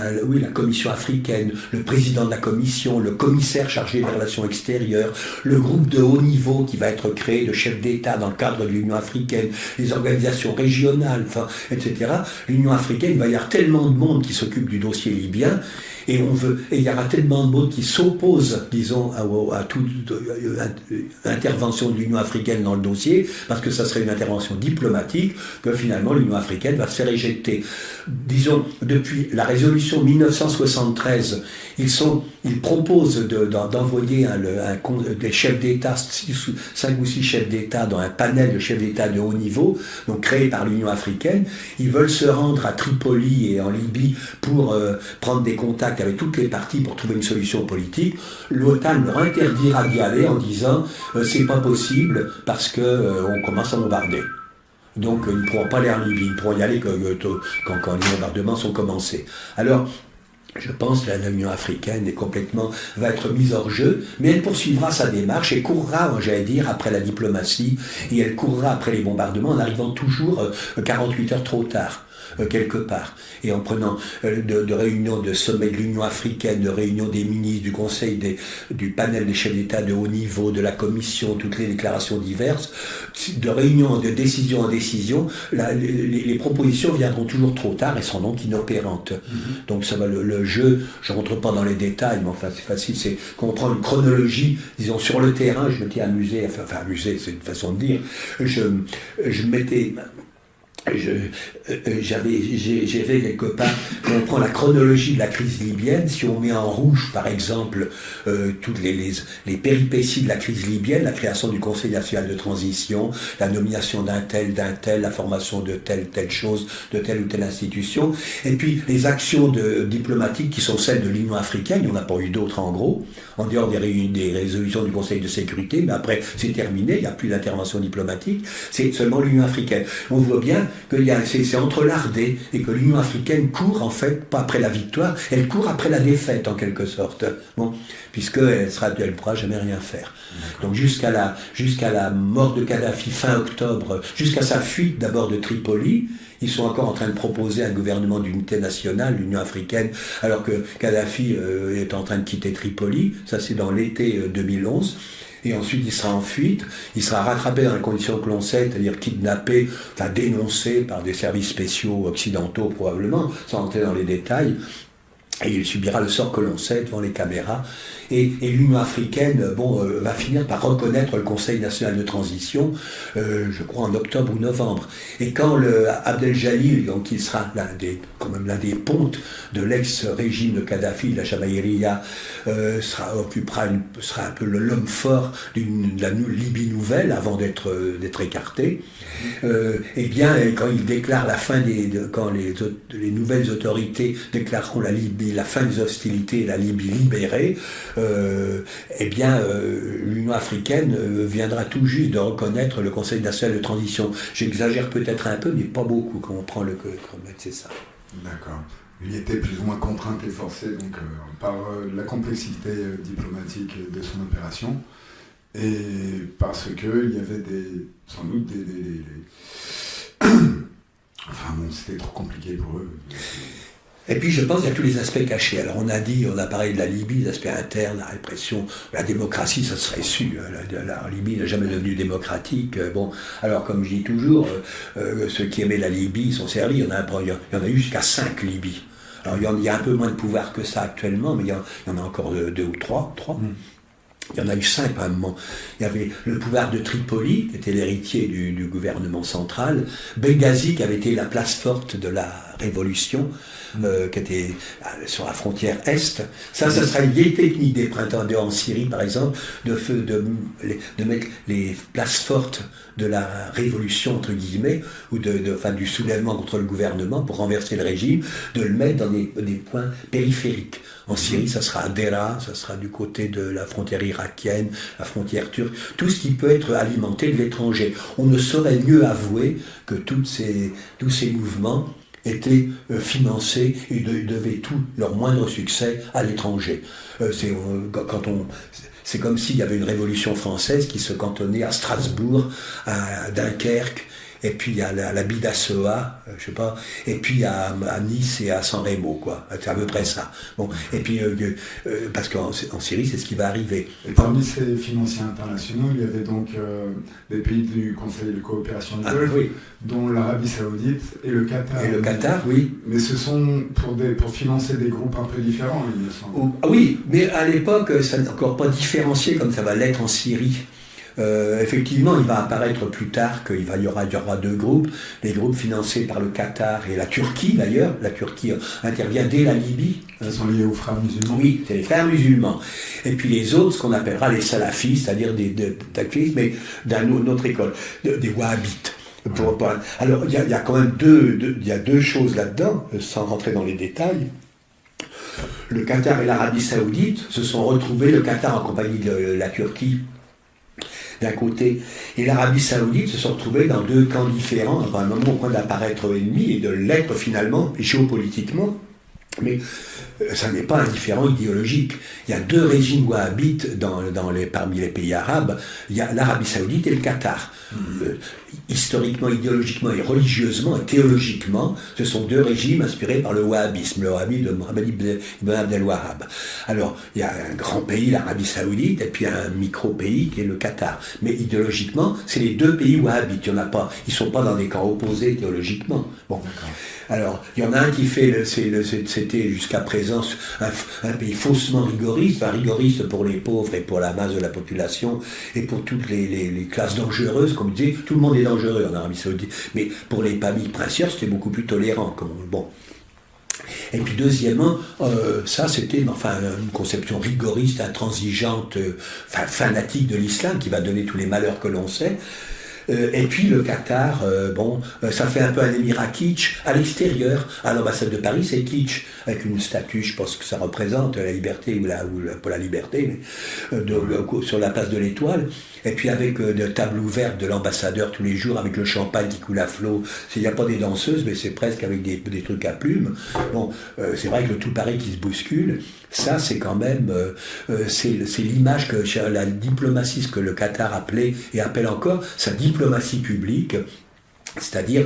Commission africaine, le président de la Commission, le commissaire chargé des relations extérieures, le groupe de haut niveau qui va être créé de chefs d'État dans le cadre de l'Union africaine, les organisations régionales, etc. L'Union africaine, il va y avoir tellement de monde qui s'occupe du dossier libyen, et il y aura tellement de monde qui s'oppose, disons, à toute intervention de l'Union africaine dans le dossier, parce que ça serait une intervention diplomatique, que finalement l'Union africaine va se faire éjecter. Disons, depuis la résolution 1973, ils proposent d'envoyer des chefs d'État, 5 ou 6 chefs d'État dans un panel de chefs d'État de haut niveau, donc créé par l'Union africaine. Ils veulent se rendre à Tripoli et en Libye pour prendre des contacts avec toutes les parties pour trouver une solution politique. L'OTAN leur interdira d'y aller en disant c'est pas possible parce que on commence à bombarder. Donc ils ne pourront pas aller en Libye, ils ne pourront y aller quand les bombardements sont commencés. Alors, je pense que l'Union africaine va être mise hors jeu, mais elle poursuivra sa démarche et courra, j'allais dire, après la diplomatie, et elle courra après les bombardements en arrivant toujours 48 heures trop tard. Quelque part, et en prenant de réunions de sommet de l'Union africaine, de réunions des ministres, du conseil du panel des chefs d'État de haut niveau, de la commission, toutes les déclarations diverses, de réunion de décision en décision, les propositions viendront toujours trop tard et seront donc inopérantes. Donc ça va le jeu, je ne rentre pas dans les détails, mais enfin c'est facile, c'est qu'on prend une chronologie, disons sur le terrain, je m'étais amusé, enfin amusé c'est une façon de dire, je m'étais... J'avais quelque part, quand on prend la chronologie de la crise libyenne, si on met en rouge par exemple toutes les péripéties de la crise libyenne, la création du Conseil national de transition, la nomination d'un tel, la formation de telle chose, de telle ou telle institution, et puis les actions diplomatiques qui sont celles de l'Union africaine, il n'y en a pas eu d'autres en gros, en dehors des résolutions du Conseil de sécurité, mais après c'est terminé, il n'y a plus d'intervention diplomatique, c'est seulement l'Union africaine. On voit bien que c'est entrelardé et que l'Union africaine court en fait pas après la victoire, elle court après la défaite en quelque sorte, puisqu'elle ne pourra jamais rien faire. Donc jusqu'à la mort de Kadhafi fin octobre, jusqu'à sa fuite d'abord de Tripoli, ils sont encore en train de proposer un gouvernement d'unité nationale, l'Union africaine, alors que Kadhafi est en train de quitter Tripoli, ça c'est dans l'été 2011. Et ensuite il sera en fuite, il sera rattrapé dans les conditions que l'on sait, c'est-à-dire kidnappé, dénoncé par des services spéciaux occidentaux probablement, sans entrer dans les détails, et il subira le sort que l'on sait devant les caméras. Et l'Union africaine va finir par reconnaître le Conseil national de transition, je crois en octobre ou novembre. Et quand Abdel Jalil, donc qui sera l'un des pontes de l'ex-régime de Kadhafi, de la Jamaïria, sera un peu l'homme fort de la Libye nouvelle avant d'être écarté, quand il déclare la fin quand les nouvelles autorités déclareront la fin des hostilités et la Libye libérée, l'Union africaine viendra tout juste de reconnaître le Conseil national de transition. J'exagère peut-être un peu, mais pas beaucoup quand on prend le chronomètre, c'est ça. D'accord. Il était plus ou moins contraint et forcé donc, par la complexité diplomatique de son opération et parce qu'il y avait sans doute des... Enfin bon, c'était trop compliqué pour eux. Et puis je pense qu'il y a tous les aspects cachés. Alors on a parlé de la Libye, l'aspect interne, la répression, la démocratie, ça serait su. La Libye n'est jamais devenue démocratique. Alors comme je dis toujours, ceux qui aimaient la Libye sont servis. Il y en a eu jusqu'à 5 Libyes. Alors il y a un peu moins de pouvoir que ça actuellement, mais il y en a encore 2 ou 3. Il y en a eu 5 à un moment. Il y avait le pouvoir de Tripoli, qui était l'héritier du gouvernement central, Benghazi, qui avait été la place forte de la révolution, qui était sur la frontière Est. Ça sera une vieille technique des printemps en Syrie, par exemple, de mettre les places fortes de la révolution, entre guillemets, ou du soulèvement contre le gouvernement pour renverser le régime, de le mettre dans des points périphériques. En Syrie, ça sera à Dera, ça sera du côté de la frontière irakienne, la frontière turque, tout ce qui peut être alimenté de l'étranger. On ne saurait mieux avouer que tous ces mouvements étaient financés et devaient tout leur moindre succès à l'étranger. C'est comme s'il y avait une révolution française qui se cantonnait à Strasbourg, à Dunkerque, et puis à la Bidassoa, je sais pas, et puis à Nice et à San Remo, quoi. C'est à peu près ça. Bon, et puis parce qu'en Syrie, c'est ce qui va arriver. Et parmi ces financiers internationaux, il y avait donc des pays du Conseil de coopération du Golfe, oui, dont l'Arabie Saoudite et le Qatar. Et le Qatar, oui. Mais ce sont pour financer des groupes un peu différents, il me semble. Oui, mais à l'époque, ça n'est encore pas différencié comme ça va l'être en Syrie. Effectivement, il va apparaître plus tard qu'il y aura deux groupes, les groupes financés par le Qatar et la Turquie d'ailleurs. La Turquie intervient dès la Libye. Qui sont liés aux frères musulmans. Oui, c'est les frères musulmans. Et puis les autres, ce qu'on appellera les salafistes, c'est-à-dire des activistes, mais d'une autre école, des wahhabites. Alors, il y a quand même deux choses là-dedans, sans rentrer dans les détails. Le Qatar et l'Arabie Saoudite se sont retrouvés, le Qatar en compagnie de la Turquie, d'un côté, et l'Arabie Saoudite se sont retrouvés dans deux camps différents, à un moment au point d'apparaître ennemis et de l'être finalement, géopolitiquement. Mais ça n'est pas indifférent idéologique. Il y a deux régimes wahhabites parmi les pays arabes. Il y a l'Arabie Saoudite et le Qatar. Historiquement, idéologiquement et religieusement et théologiquement, ce sont deux régimes inspirés par le wahhabisme, le wahhabisme de Mohammed ibn Abdel Wahhab. Alors, il y a un grand pays, l'Arabie Saoudite, et puis un micro-pays qui est le Qatar. Mais idéologiquement, c'est les deux pays wahhabites. Il y en a pas. Ils ne sont pas dans des camps opposés théologiquement. Bon. Alors, il y en a un qui c'était jusqu'à présent un pays faussement rigoriste, rigoriste pour les pauvres et pour la masse de la population et pour toutes les classes dangereuses, comme je disais, tout le monde est dangereux en Arabie Saoudite, mais pour les familles princières, c'était beaucoup plus tolérant. Bon. Et puis deuxièmement, ça c'était une conception rigoriste, intransigeante, fanatique de l'islam qui va donner tous les malheurs que l'on sait. Et puis le Qatar, ça fait un peu un émirat kitsch à l'extérieur. À l'ambassade de Paris, c'est kitsch, avec une statue, je pense que ça représente la liberté pas la liberté, mais sur la place de l'Étoile. Et puis avec des tables ouvertes de l'ambassadeur tous les jours, avec le champagne qui coule à flot. Il n'y a pas des danseuses, mais c'est presque avec des trucs à plumes. Bon, c'est vrai que le tout Paris qui se bouscule. Ça, c'est quand même, c'est l'image que la diplomatie, ce que le Qatar appelait et appelle encore sa diplomatie publique, c'est-à-dire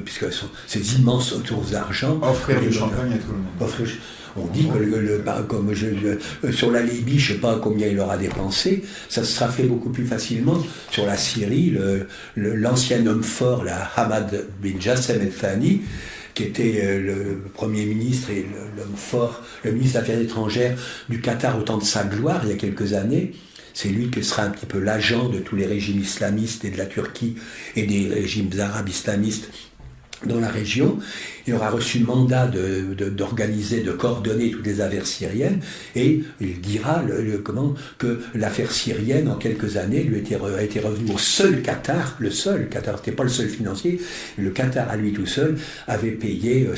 puisque ces immenses autours d'argent. Offrir du champagne à tout le monde. On dit que sur la Libye, je ne sais pas combien il aura dépensé, ça sera fait beaucoup plus facilement. Sur la Syrie, l'ancien homme fort, Hamad bin Jassem El Thani, qui était le Premier ministre et l'homme fort, le ministre des Affaires étrangères du Qatar au temps de sa gloire, il y a quelques années. C'est lui qui sera un petit peu l'agent de tous les régimes islamistes et de la Turquie et des régimes arabes islamistes dans la région. Il aura reçu le mandat d'organiser, de coordonner toutes les affaires syriennes, et il dira que l'affaire syrienne, en quelques années, lui était revenue au seul Qatar. Le seul Qatar, c'était pas le seul financier, le Qatar à lui tout seul avait payé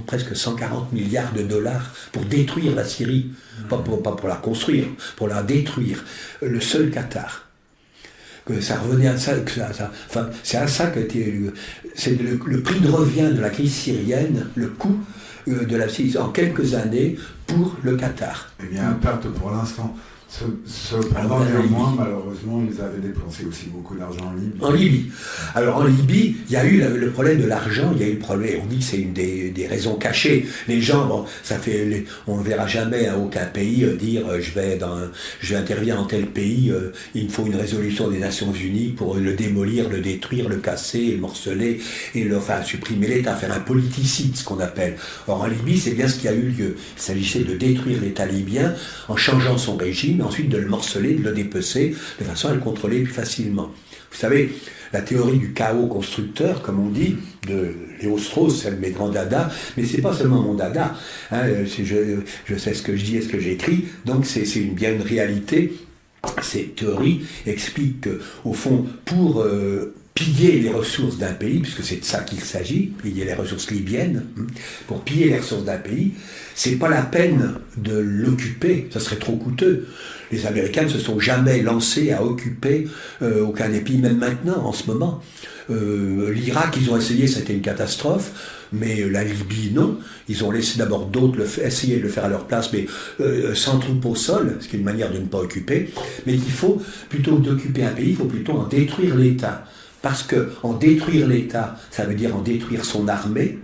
presque 140 milliards de dollars pour détruire la Syrie, pas pour la construire, pour la détruire. Le seul Qatar. Que ça revenait à ça, c'est à ça que c'est le prix de revient de la crise syrienne, le coût de la Syrie en quelques années pour le Qatar. Eh bien, perte pour l'instant. Cependant, néanmoins, malheureusement, ils avaient dépensé aussi beaucoup d'argent en Libye. En Libye. Alors en Libye, il y a eu le problème de l'argent, il y a eu le problème, on dit que c'est une des raisons cachées. Les gens, on ne verra jamais à aucun pays dire je vais intervenir dans tel pays, il me faut une résolution des Nations Unies pour le démolir, le détruire, le casser, le morceler, et supprimer l'État, faire un politicide, ce qu'on appelle. Or en Libye, c'est bien ce qui a eu lieu. Il s'agissait de détruire l'État libyen en changeant son régime, ensuite de le morceler, de le dépecer, de façon à le contrôler plus facilement. Vous savez, la théorie du chaos constructeur, comme on dit, de Léo Strauss, c'est mes grands dada, mais c'est pas seulement mon dada, hein, je sais ce que je dis et ce que j'écris, donc c'est bien une réalité. Ces théories expliquent qu'au fond, pour piller les ressources d'un pays, puisque c'est de ça qu'il s'agit, piller les ressources libyennes, pour piller les ressources d'un pays, c'est pas la peine de l'occuper, ça serait trop coûteux. Les Américains ne se sont jamais lancés à occuper aucun des pays, même maintenant, en ce moment. L'Irak, ils ont essayé, c'était une catastrophe, mais la Libye, non. Ils ont laissé d'abord d'autres essayer de le faire à leur place, mais sans troupes au sol, ce qui est une manière de ne pas occuper. Mais qu'il faut, plutôt que d'occuper un pays, il faut plutôt en détruire l'État. Parce qu'en détruire l'État, ça veut dire en détruire son armée.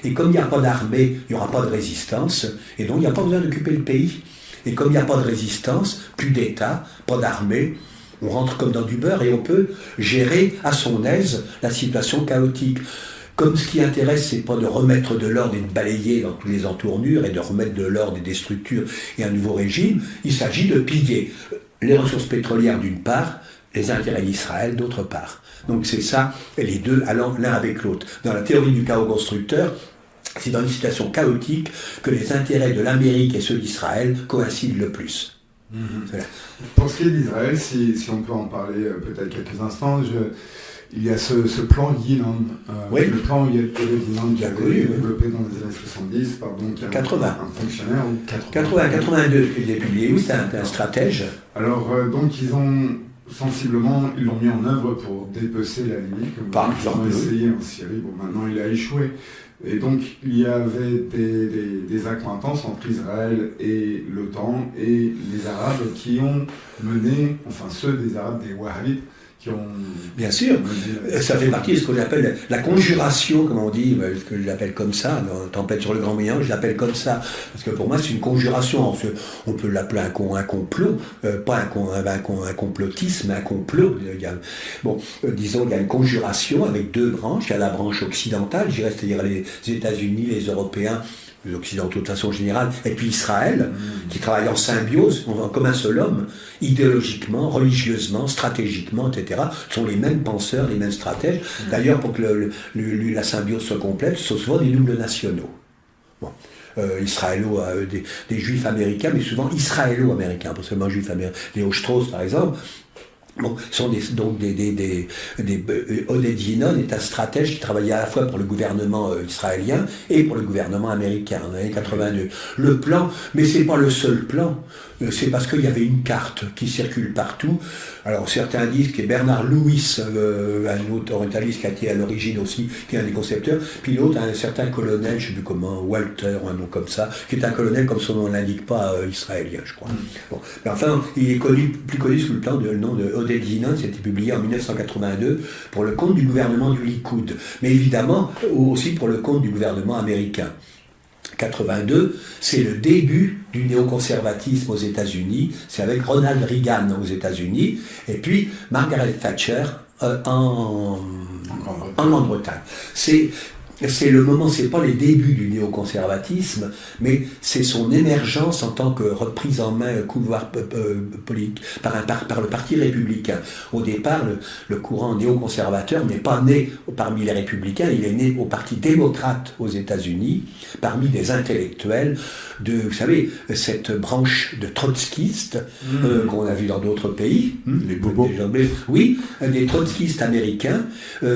Et comme il n'y a pas d'armée, il n'y aura pas de résistance. Et donc, il n'y a pas besoin d'occuper le pays. Et comme il n'y a pas de résistance, plus d'État, pas d'armée, on rentre comme dans du beurre et on peut gérer à son aise la situation chaotique. Comme ce qui intéresse, c'est pas de remettre de l'ordre et de balayer dans toutes les entournures et de remettre de l'ordre et des structures et un nouveau régime, il s'agit de piller les ressources pétrolières d'une part, les intérêts d'Israël d'autre part. Donc c'est ça, et les deux allant l'un avec l'autre. Dans la théorie du chaos constructeur, c'est dans une situation chaotique que les intérêts de l'Amérique et ceux d'Israël coïncident le plus. Voilà. Pour ce qui est d'Israël, si on peut en parler peut-être quelques instants, il y a ce plan Yinon, oui. Le plan Yinon qui a été développé dans les années 70 par donc, 80. Un fonctionnaire. 82 qu'il est publié, oui, c'est un stratège. Alors donc ils l'ont mis en œuvre pour dépecer la Libye, comme ils ont essayé en Syrie. Bon, maintenant il a échoué. Et donc, il y avait des accointances entre Israël et l'OTAN et les Arabes qui ont mené, enfin ceux des Arabes, des Wahhabites, qui ont... Bien sûr, ça fait partie de ce que j'appelle la conjuration, comme on dit, ce que je l'appelle comme ça, dans Tempête sur le Grand Moyen, je l'appelle comme ça, parce que pour moi c'est une conjuration, on peut l'appeler un complot, pas un complotisme, mais un complot. Disons, il y a une conjuration avec deux branches, il y a la branche occidentale, je dirais, c'est-à-dire les États-Unis, les Européens, les Occidentaux de façon générale, et puis Israël, qui travaille en symbiose, comme un seul homme, idéologiquement, religieusement, stratégiquement, etc., sont les mêmes penseurs, les mêmes stratèges. D'ailleurs, pour que la symbiose soit complète, ce sont souvent des doubles nationaux. Bon. Des juifs américains, mais souvent israélo-américains, pas seulement juifs américains. Les Strauss, par exemple, sont Oded Yinon est un stratège qui travaillait à la fois pour le gouvernement israélien et pour le gouvernement américain en l'année 82. Le plan, mais c'est pas le seul plan, c'est parce qu'il y avait une carte qui circule partout. Alors certains disent que Bernard Lewis, un autre orientaliste qui a été à l'origine aussi, qui est un des concepteurs, puis l'autre, un certain colonel, je ne sais plus comment, Walter, un nom comme ça, qui est un colonel, comme son nom ne l'indique pas, israélien, je crois. Bon. Mais enfin, il est plus connu sous le nom de Oded Yinon, c'était publié en 1982 pour le compte du gouvernement du Likoud, mais évidemment aussi pour le compte du gouvernement américain. 82, c'est le début du néoconservatisme aux États-Unis, c'est avec Ronald Reagan aux États-Unis, et puis Margaret Thatcher en Grande-Bretagne. C'est le moment, c'est pas les débuts du néoconservatisme, mais c'est son émergence en tant que reprise en main couloir politique par le Parti républicain. Au départ, le courant néoconservateur n'est pas né parmi les républicains, il est né au Parti démocrate aux États-Unis, parmi des intellectuels de, vous savez, cette branche de trotskistes qu'on a vu dans d'autres pays. Les bobos. Oui, des trotskistes américains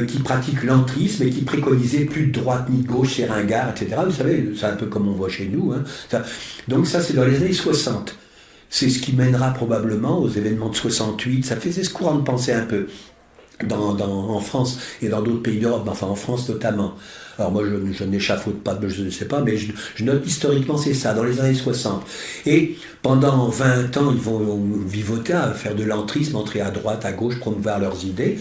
qui pratiquent l'entrisme et qui préconisaient plus de droite ni de gauche, c'est ringard, etc. Vous savez, c'est un peu comme on voit chez nous. Donc ça, c'est dans les années 60. C'est ce qui mènera probablement aux événements de 68. Ça faisait ce courant de pensée un peu en France et dans d'autres pays d'Europe, enfin en France notamment. Alors moi, je n'échafaude pas, je ne sais pas, mais je note historiquement, c'est ça, dans les années 60. Et pendant 20 ans, ils vont vivoter à faire de l'entrisme, entrer à droite, à gauche, promouvoir leurs idées,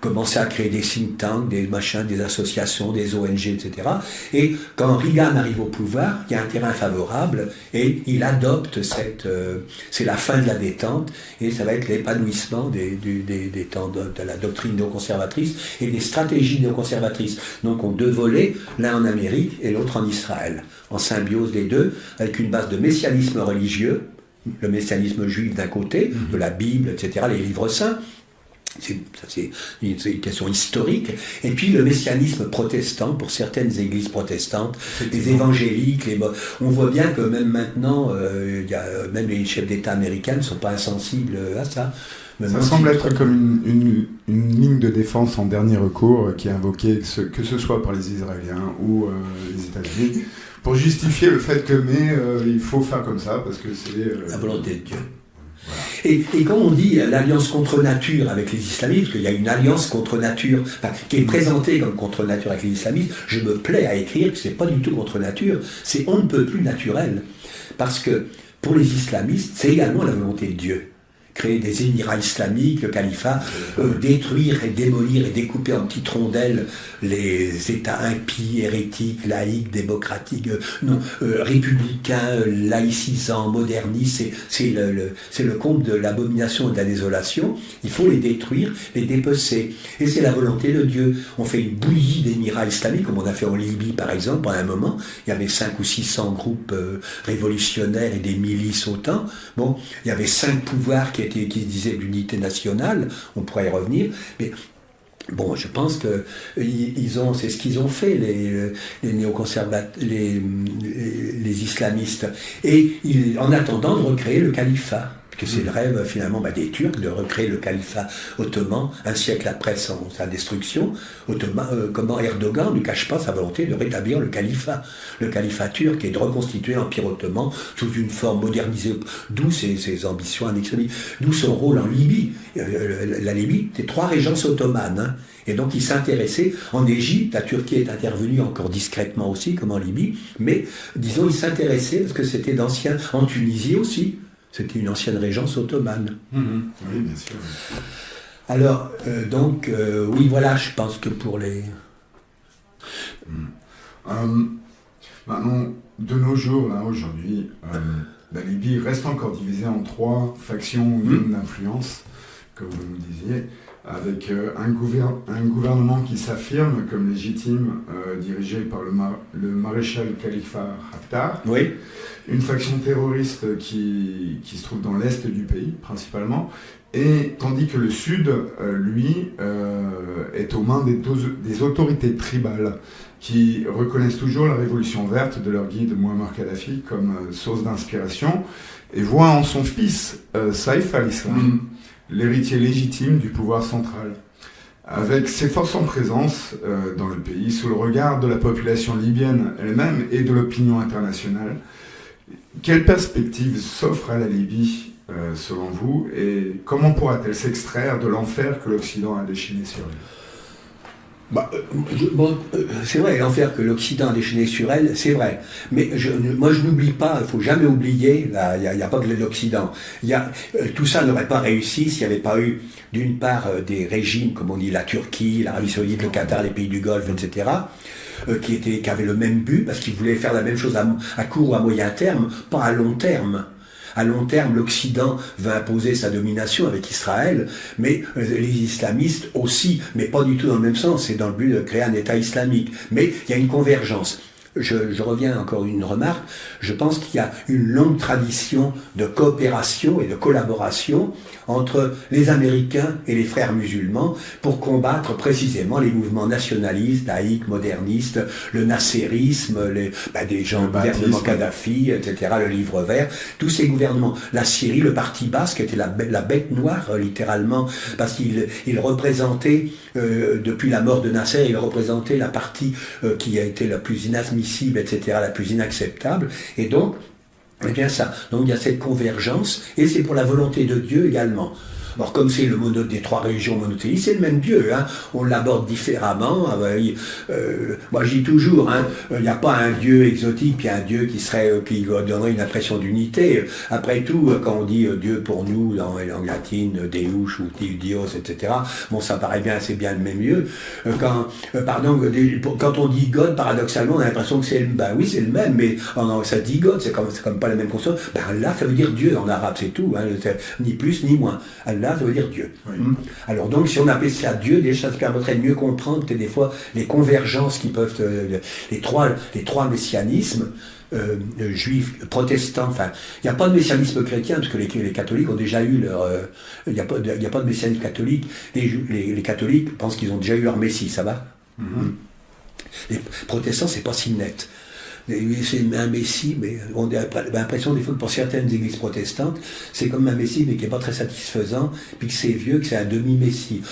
commencer à créer des think tanks, des machins, des associations, des ONG, etc. Et quand Reagan arrive au pouvoir, il y a un terrain favorable et il adopte c'est la fin de la détente et ça va être l'épanouissement des temps de la doctrine néoconservatrice et des stratégies néoconservatrices. Donc on deux volets, l'un en Amérique et l'autre en Israël, en symbiose des deux, avec une base de messianisme religieux, le messianisme juif d'un côté, de la Bible, etc., les livres saints, C'est une question historique. Et puis le messianisme protestant, pour certaines églises protestantes, les évangéliques, on voit bien que même maintenant, même les chefs d'État américains ne sont pas insensibles à ça. Ça semble être comme une ligne de défense en dernier recours qui est invoquée, que ce soit par les Israéliens ou les États-Unis, pour justifier le fait que il faut faire comme ça parce que c'est la volonté de Dieu. Voilà. Et quand on dit l'alliance contre nature avec les islamistes, parce qu'il y a une alliance contre nature, qui est présentée comme contre nature avec les islamistes, je me plais à écrire que c'est pas du tout contre nature, c'est on ne peut plus naturel. Parce que pour les islamistes, c'est également la volonté de Dieu. Créer des émirats islamiques, le califat, détruire et démolir et découper en petites rondelles les États impies, hérétiques, laïques, démocratiques, républicains, laïcisants, modernistes, c'est le comble de l'abomination et de la désolation. Il faut les détruire, les dépecer. Et c'est la volonté de Dieu. On fait une bouillie d'émirats islamiques, comme on a fait en Libye par exemple, pendant un moment. Il y avait 500 ou 600 groupes révolutionnaires et des milices autant. Bon, il y avait 5 pouvoirs qui disaient l'unité nationale, on pourrait y revenir, mais bon, je pense que c'est ce qu'ils ont fait, les néoconservateurs, les islamistes, et en attendant de recréer le califat. Que c'est le rêve finalement des Turcs de recréer le califat ottoman un siècle après sa destruction. Comment Erdogan ne cache pas sa volonté de rétablir le califat turc et de reconstituer l'Empire ottoman sous une forme modernisée, d'où ses ambitions annexionnistes, d'où son rôle en Libye. La Libye, c'est 3 régences ottomanes, hein. Et donc il s'intéressait en Égypte, la Turquie est intervenue encore discrètement aussi, comme en Libye, mais disons il s'intéressait parce que c'était d'anciens, en Tunisie aussi. C'était une ancienne régence ottomane. Oui, bien sûr. Alors, oui, voilà, je pense que pour les... Maintenant, de nos jours, là, aujourd'hui, la Libye reste encore divisée en 3 factions d'influence, comme vous nous disiez, avec un gouvernement qui s'affirme comme légitime, dirigé par le maréchal Khalifa Haftar. Oui. Une faction terroriste qui se trouve dans l'est du pays, principalement, et tandis que le sud, lui, est aux mains des autorités tribales qui reconnaissent toujours la révolution verte de leur guide Muammar Kadhafi comme source d'inspiration et voient en son fils, Saïf al-Islam, l'héritier légitime du pouvoir central. Avec ses forces en présence dans le pays, sous le regard de la population libyenne elle-même et de l'opinion internationale, quelle perspective s'offre à la Libye, selon vous, et comment pourra-t-elle s'extraire de l'enfer que l'Occident a déchaîné sur elle ? C'est vrai, l'enfer que l'Occident a déchaîné sur elle, c'est vrai. Mais moi, je n'oublie pas, il ne faut jamais oublier, il n'y a pas que l'Occident. Tout ça n'aurait pas réussi s'il n'y avait pas eu, d'une part, des régimes, comme on dit, la Turquie, l'Arabie Saoudite, le Qatar, les pays du Golfe, etc., qui avaient le même but, parce qu'ils voulaient faire la même chose à court ou à moyen terme, pas à long terme. À long terme, l'Occident va imposer sa domination avec Israël, mais les islamistes aussi, mais pas du tout dans le même sens, c'est dans le but de créer un État islamique. Mais il y a une convergence. Je reviens encore une remarque, je pense qu'il y a une longue tradition de coopération et de collaboration entre les Américains et les frères musulmans pour combattre précisément les mouvements nationalistes, laïques, modernistes, le nasserisme, des gens, le gouvernement Kadhafi, etc., le livre vert, tous ces gouvernements. La Syrie, le parti basque était la bête noire, littéralement, parce qu'il représentait, depuis la mort de Nasser, il représentait la partie qui a été la plus inadmissible, etc., la plus inacceptable, et donc, eh bien ça. Donc il y a cette convergence, et c'est pour la volonté de Dieu également. Alors comme c'est des 3 religions monothéistes, c'est le même Dieu, hein. On l'aborde différemment. Moi je dis toujours, il n'y a pas un Dieu exotique, puis un Dieu qui donnerait une impression d'unité. Après tout, quand on dit Dieu pour nous dans les langues latines, Deus ou Dios, etc., bon ça paraît bien, c'est bien le même Dieu. Quand on dit God, paradoxalement, on a l'impression que c'est oui c'est le même, mais ça dit God, c'est comme pas la même consonne. Là ça veut dire Dieu en arabe, c'est tout, hein, ni plus ni moins. Allah, ça veut dire Dieu. Oui. Alors donc, si on appelait ça Dieu, déjà, ça permettrait de mieux comprendre que des fois, les convergences qui peuvent... les trois messianismes, juifs, protestants, enfin, il n'y a pas de messianisme chrétien, parce que les catholiques ont déjà eu leur... Il n'y a pas de messianisme catholique. Les catholiques pensent qu'ils ont déjà eu leur messie, ça va? Les protestants, c'est pas si net. C'est un messie, mais on a l'impression des fois que pour certaines églises protestantes, c'est comme un messie, mais qui n'est pas très satisfaisant, puis que c'est vieux, que c'est un demi-messie.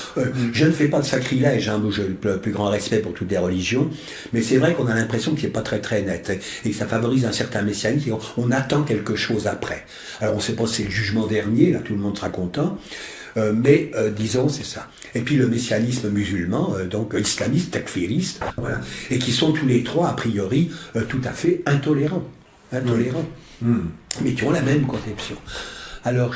Je ne fais pas de sacrilège, hein, j'ai le plus grand respect pour toutes les religions, mais c'est vrai qu'on a l'impression qu'il n'est pas très très net, et que ça favorise un certain messianisme, et on attend quelque chose après. Alors on ne sait pas si c'est le jugement dernier, là tout le monde sera content, mais disons c'est ça. Et puis le messianisme musulman, donc islamiste, takfiriste, voilà, et qui sont tous les trois a priori tout à fait intolérants, mais qui ont la même conception. Alors,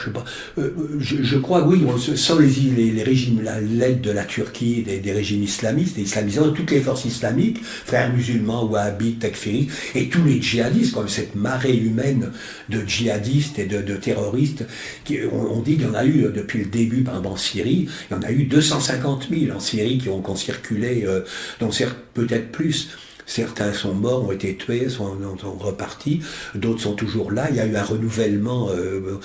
je crois, oui, sans les régimes, l'aide de la Turquie, des régimes islamistes, des islamisants, toutes les forces islamiques, frères musulmans, wahhabites, takfiris, et tous les djihadistes, comme cette marée humaine de djihadistes et de terroristes, on dit qu'il y en a eu depuis le début, par exemple en Syrie, il y en a eu 250 000 en Syrie qui ont circulé, dont peut-être plus. Certains sont morts, ont été tués, sont repartis, d'autres sont toujours là, il y a eu un renouvellement,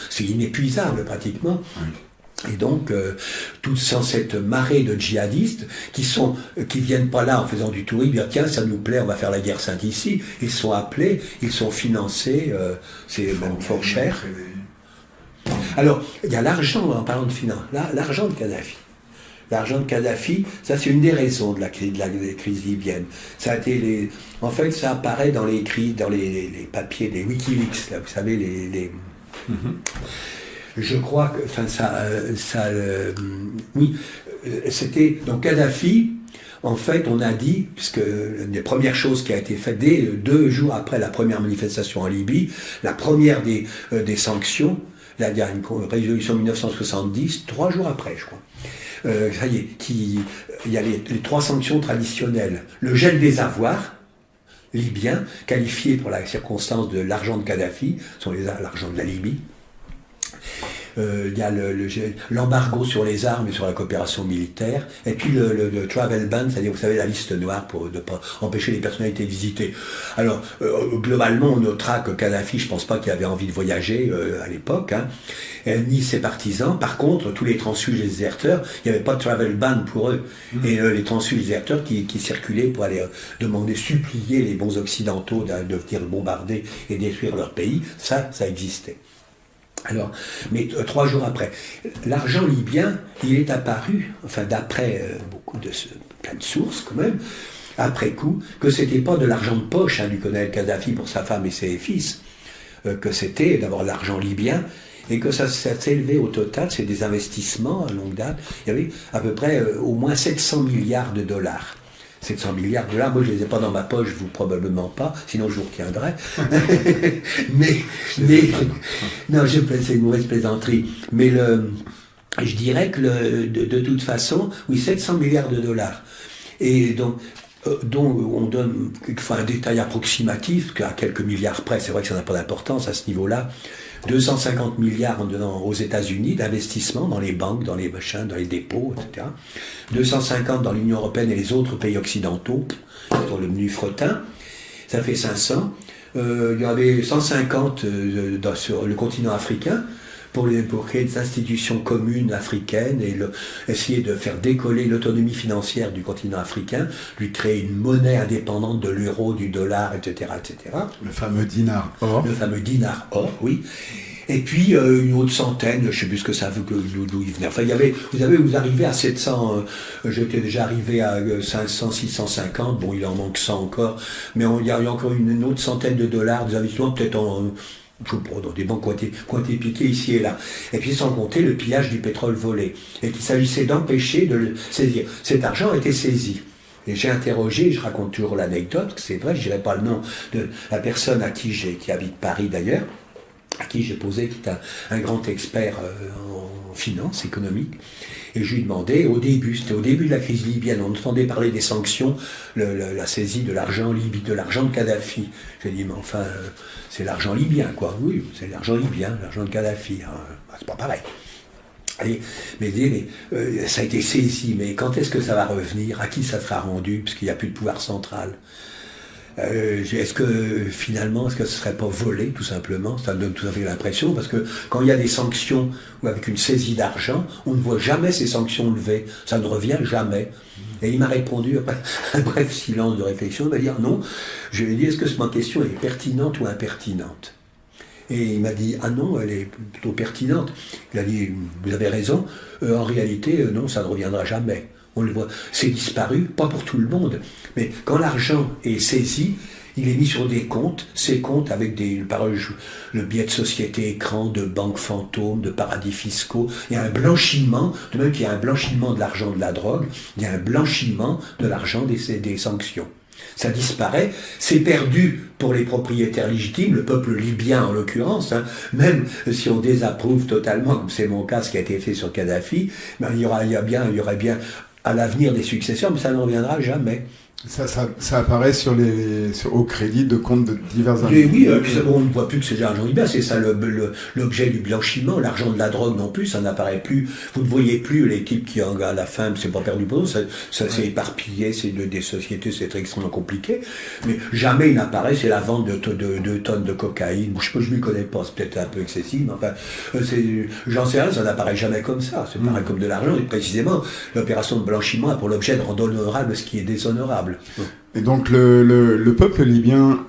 c'est inépuisable pratiquement. Oui. Et donc, tout sans cette marée de djihadistes qui viennent pas là en faisant du tourisme, dire tiens, ça nous plaît, on va faire la guerre sainte ici, ils sont appelés, ils sont financés, c'est même fort cher. Alors, il y a l'argent, en parlant de finance, l'argent de Kadhafi. L'argent de Kadhafi, ça c'est une des raisons de la crise libyenne. Ça a été en fait, ça apparaît dans les papiers des WikiLeaks, là, vous savez, Je crois que, enfin, oui, c'était donc Kadhafi. En fait, on a dit, puisque une des premières choses qui a été faite dès 2 jours après la première manifestation en Libye, la première des sanctions, il y a une résolution 1970, 3 jours après, je crois. Ça y est, il y a les 3 sanctions traditionnelles. Le gel des avoirs libyens, qualifié pour la circonstance de l'argent de Kadhafi, l'argent de la Libye. Il y a l'embargo sur les armes et sur la coopération militaire, et puis le travel ban, c'est-à-dire, vous savez, la liste noire pour ne pas empêcher les personnalités de visiter. Alors, globalement, on notera que Kadhafi, je ne pense pas qu'il avait envie de voyager à l'époque, hein, ni ses partisans. Par contre, tous les transfuges et déserteurs, il n'y avait pas de travel ban pour eux. Et les transfuges et déserteurs qui circulaient pour aller supplier les bons occidentaux de venir bombarder et détruire leur pays, ça existait. Alors, mais 3 jours après, l'argent libyen, il est apparu, enfin d'après plein de sources quand même, après coup, que c'était pas de l'argent de poche du colonel Kadhafi pour sa femme et ses fils, que c'était d'abord l'argent libyen, et que ça s'élevait au total, c'est des investissements à longue date, il y avait à peu près au moins 700 milliards de dollars. 700 milliards de dollars, moi je ne les ai pas dans ma poche, vous probablement pas, sinon je vous retiendrai. mais non, c'est une mauvaise plaisanterie. Mais je dirais que de toute façon, oui, 700 milliards de dollars. Et donc, dont on donne un détail approximatif, qu'à quelques milliards près, c'est vrai que ça n'a pas d'importance à ce niveau-là, 250 milliards aux États-Unis d'investissement dans les banques, dans les machins, dans les dépôts, etc. 250 dans l'Union européenne et les autres pays occidentaux, dans le menu fretin, ça fait 500. Il y avait 150 sur le continent africain pour créer des institutions communes africaines et essayer de faire décoller l'autonomie financière du continent africain, lui créer une monnaie indépendante de l'euro, du dollar, etc., etc. Le fameux dinar or. Le fameux dinar or, oui. Et puis une autre centaine, je ne sais plus ce que ça veut, d'où il venait. Enfin, vous arrivez à 700, j'étais déjà arrivé à 500, 650, bon, il en manque 100 encore, mais il y a encore une autre centaine de dollars, des investissements peut-être dans des banques qui ont été piquées ici et là. Et puis sans compter le pillage du pétrole volé. Et qu'il s'agissait d'empêcher de le saisir. Cet argent a été saisi. Et j'ai interrogé, je raconte toujours l'anecdote, c'est vrai, je ne dirai pas le nom de la personne qui habite Paris d'ailleurs, à qui j'ai posé, qui est un grand expert en finance économique, et je lui demandais, c'était au début de la crise libyenne, on entendait parler des sanctions, la saisie de l'argent libyen, de l'argent de Kadhafi. J'ai dit, mais enfin, c'est l'argent libyen, quoi. Oui, c'est l'argent libyen, l'argent de Kadhafi. Hein. C'est pas pareil. Ça a été saisi, mais quand est-ce que ça va revenir? À qui ça sera rendu? Parce qu'il n'y a plus de pouvoir central. Est-ce que finalement, est-ce que ce ne serait pas volé tout simplement? Ça me donne tout à fait l'impression, parce que quand il y a des sanctions ou avec une saisie d'argent, on ne voit jamais ces sanctions levées, ça ne revient jamais. Et il m'a répondu, après un bref silence de réflexion, il m'a dit non. Je lui ai dit, est-ce que ma question est pertinente ou impertinente? Et il m'a dit, ah non, elle est plutôt pertinente. Il a dit, vous avez raison, en réalité, non, ça ne reviendra jamais. On le voit, c'est disparu, pas pour tout le monde, mais quand l'argent est saisi, il est mis sur des comptes, ces comptes avec le biais de sociétés écrans, de banques fantômes, de paradis fiscaux. Il y a un blanchiment, de même qu'il y a un blanchiment de l'argent de la drogue, il y a un blanchiment de l'argent des sanctions. Ça disparaît, c'est perdu pour les propriétaires légitimes, le peuple libyen en l'occurrence, hein. Même si on désapprouve totalement, comme c'est mon cas, ce qui a été fait sur Kadhafi, ben, il y aurait bien à l'avenir des successeurs, mais ça ne reviendra jamais. Ça apparaît au crédit de comptes de divers amis. Oui, on ne voit plus que c'est de l'argent libyen, c'est ça l'objet du blanchiment, l'argent de la drogue non plus, ça n'apparaît plus. Vous ne voyez plus les types qui, à la fin, c'est pas perdu pour nous, ça s'est éparpillé, c'est des sociétés, c'est extrêmement compliqué, mais jamais il n'apparaît, c'est la vente de tonnes de cocaïne. Je ne m'y connais pas, c'est peut-être un peu excessif, mais enfin, j'en sais rien, ça n'apparaît jamais comme ça, c'est pareil comme de l'argent, et précisément, l'opération de blanchiment a pour l'objet de rendre honorable ce qui est déshonorable. Et donc le peuple libyen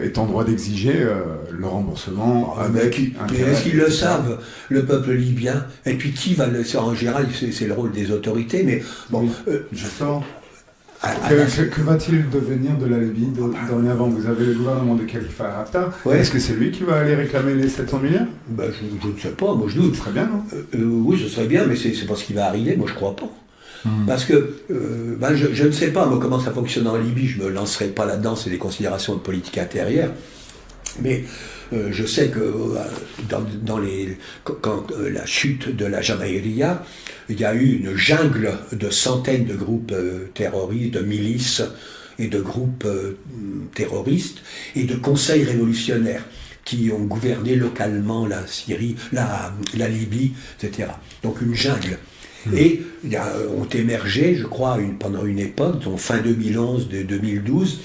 est en droit d'exiger le remboursement avec mais est-ce qu'ils le savent, le peuple libyen? Et puis qui va le faire? En général, c'est le rôle des autorités, mais bon... Justement, que va-t-il devenir de la Libye dorénavant? Vous avez le gouvernement de Khalifa Haftar. Ouais. Est-ce que c'est lui qui va aller réclamer les 700 milliards? Je ne sais pas, moi je doute. Ce serait bien, non? Oui, ce serait bien, mais c'est pas ce qui va arriver, moi je crois pas. Parce que je ne sais pas moi, comment ça fonctionne en Libye, je ne me lancerai pas là-dedans, c'est des considérations de politique intérieure, mais je sais que quand la chute de la Jamaïria, il y a eu une jungle de centaines de groupes terroristes, de milices et de groupes terroristes et de conseils révolutionnaires qui ont gouverné localement la Syrie, la Libye, etc. Donc une jungle. Et ont émergé, je crois, pendant une époque, donc fin 2011, 2012,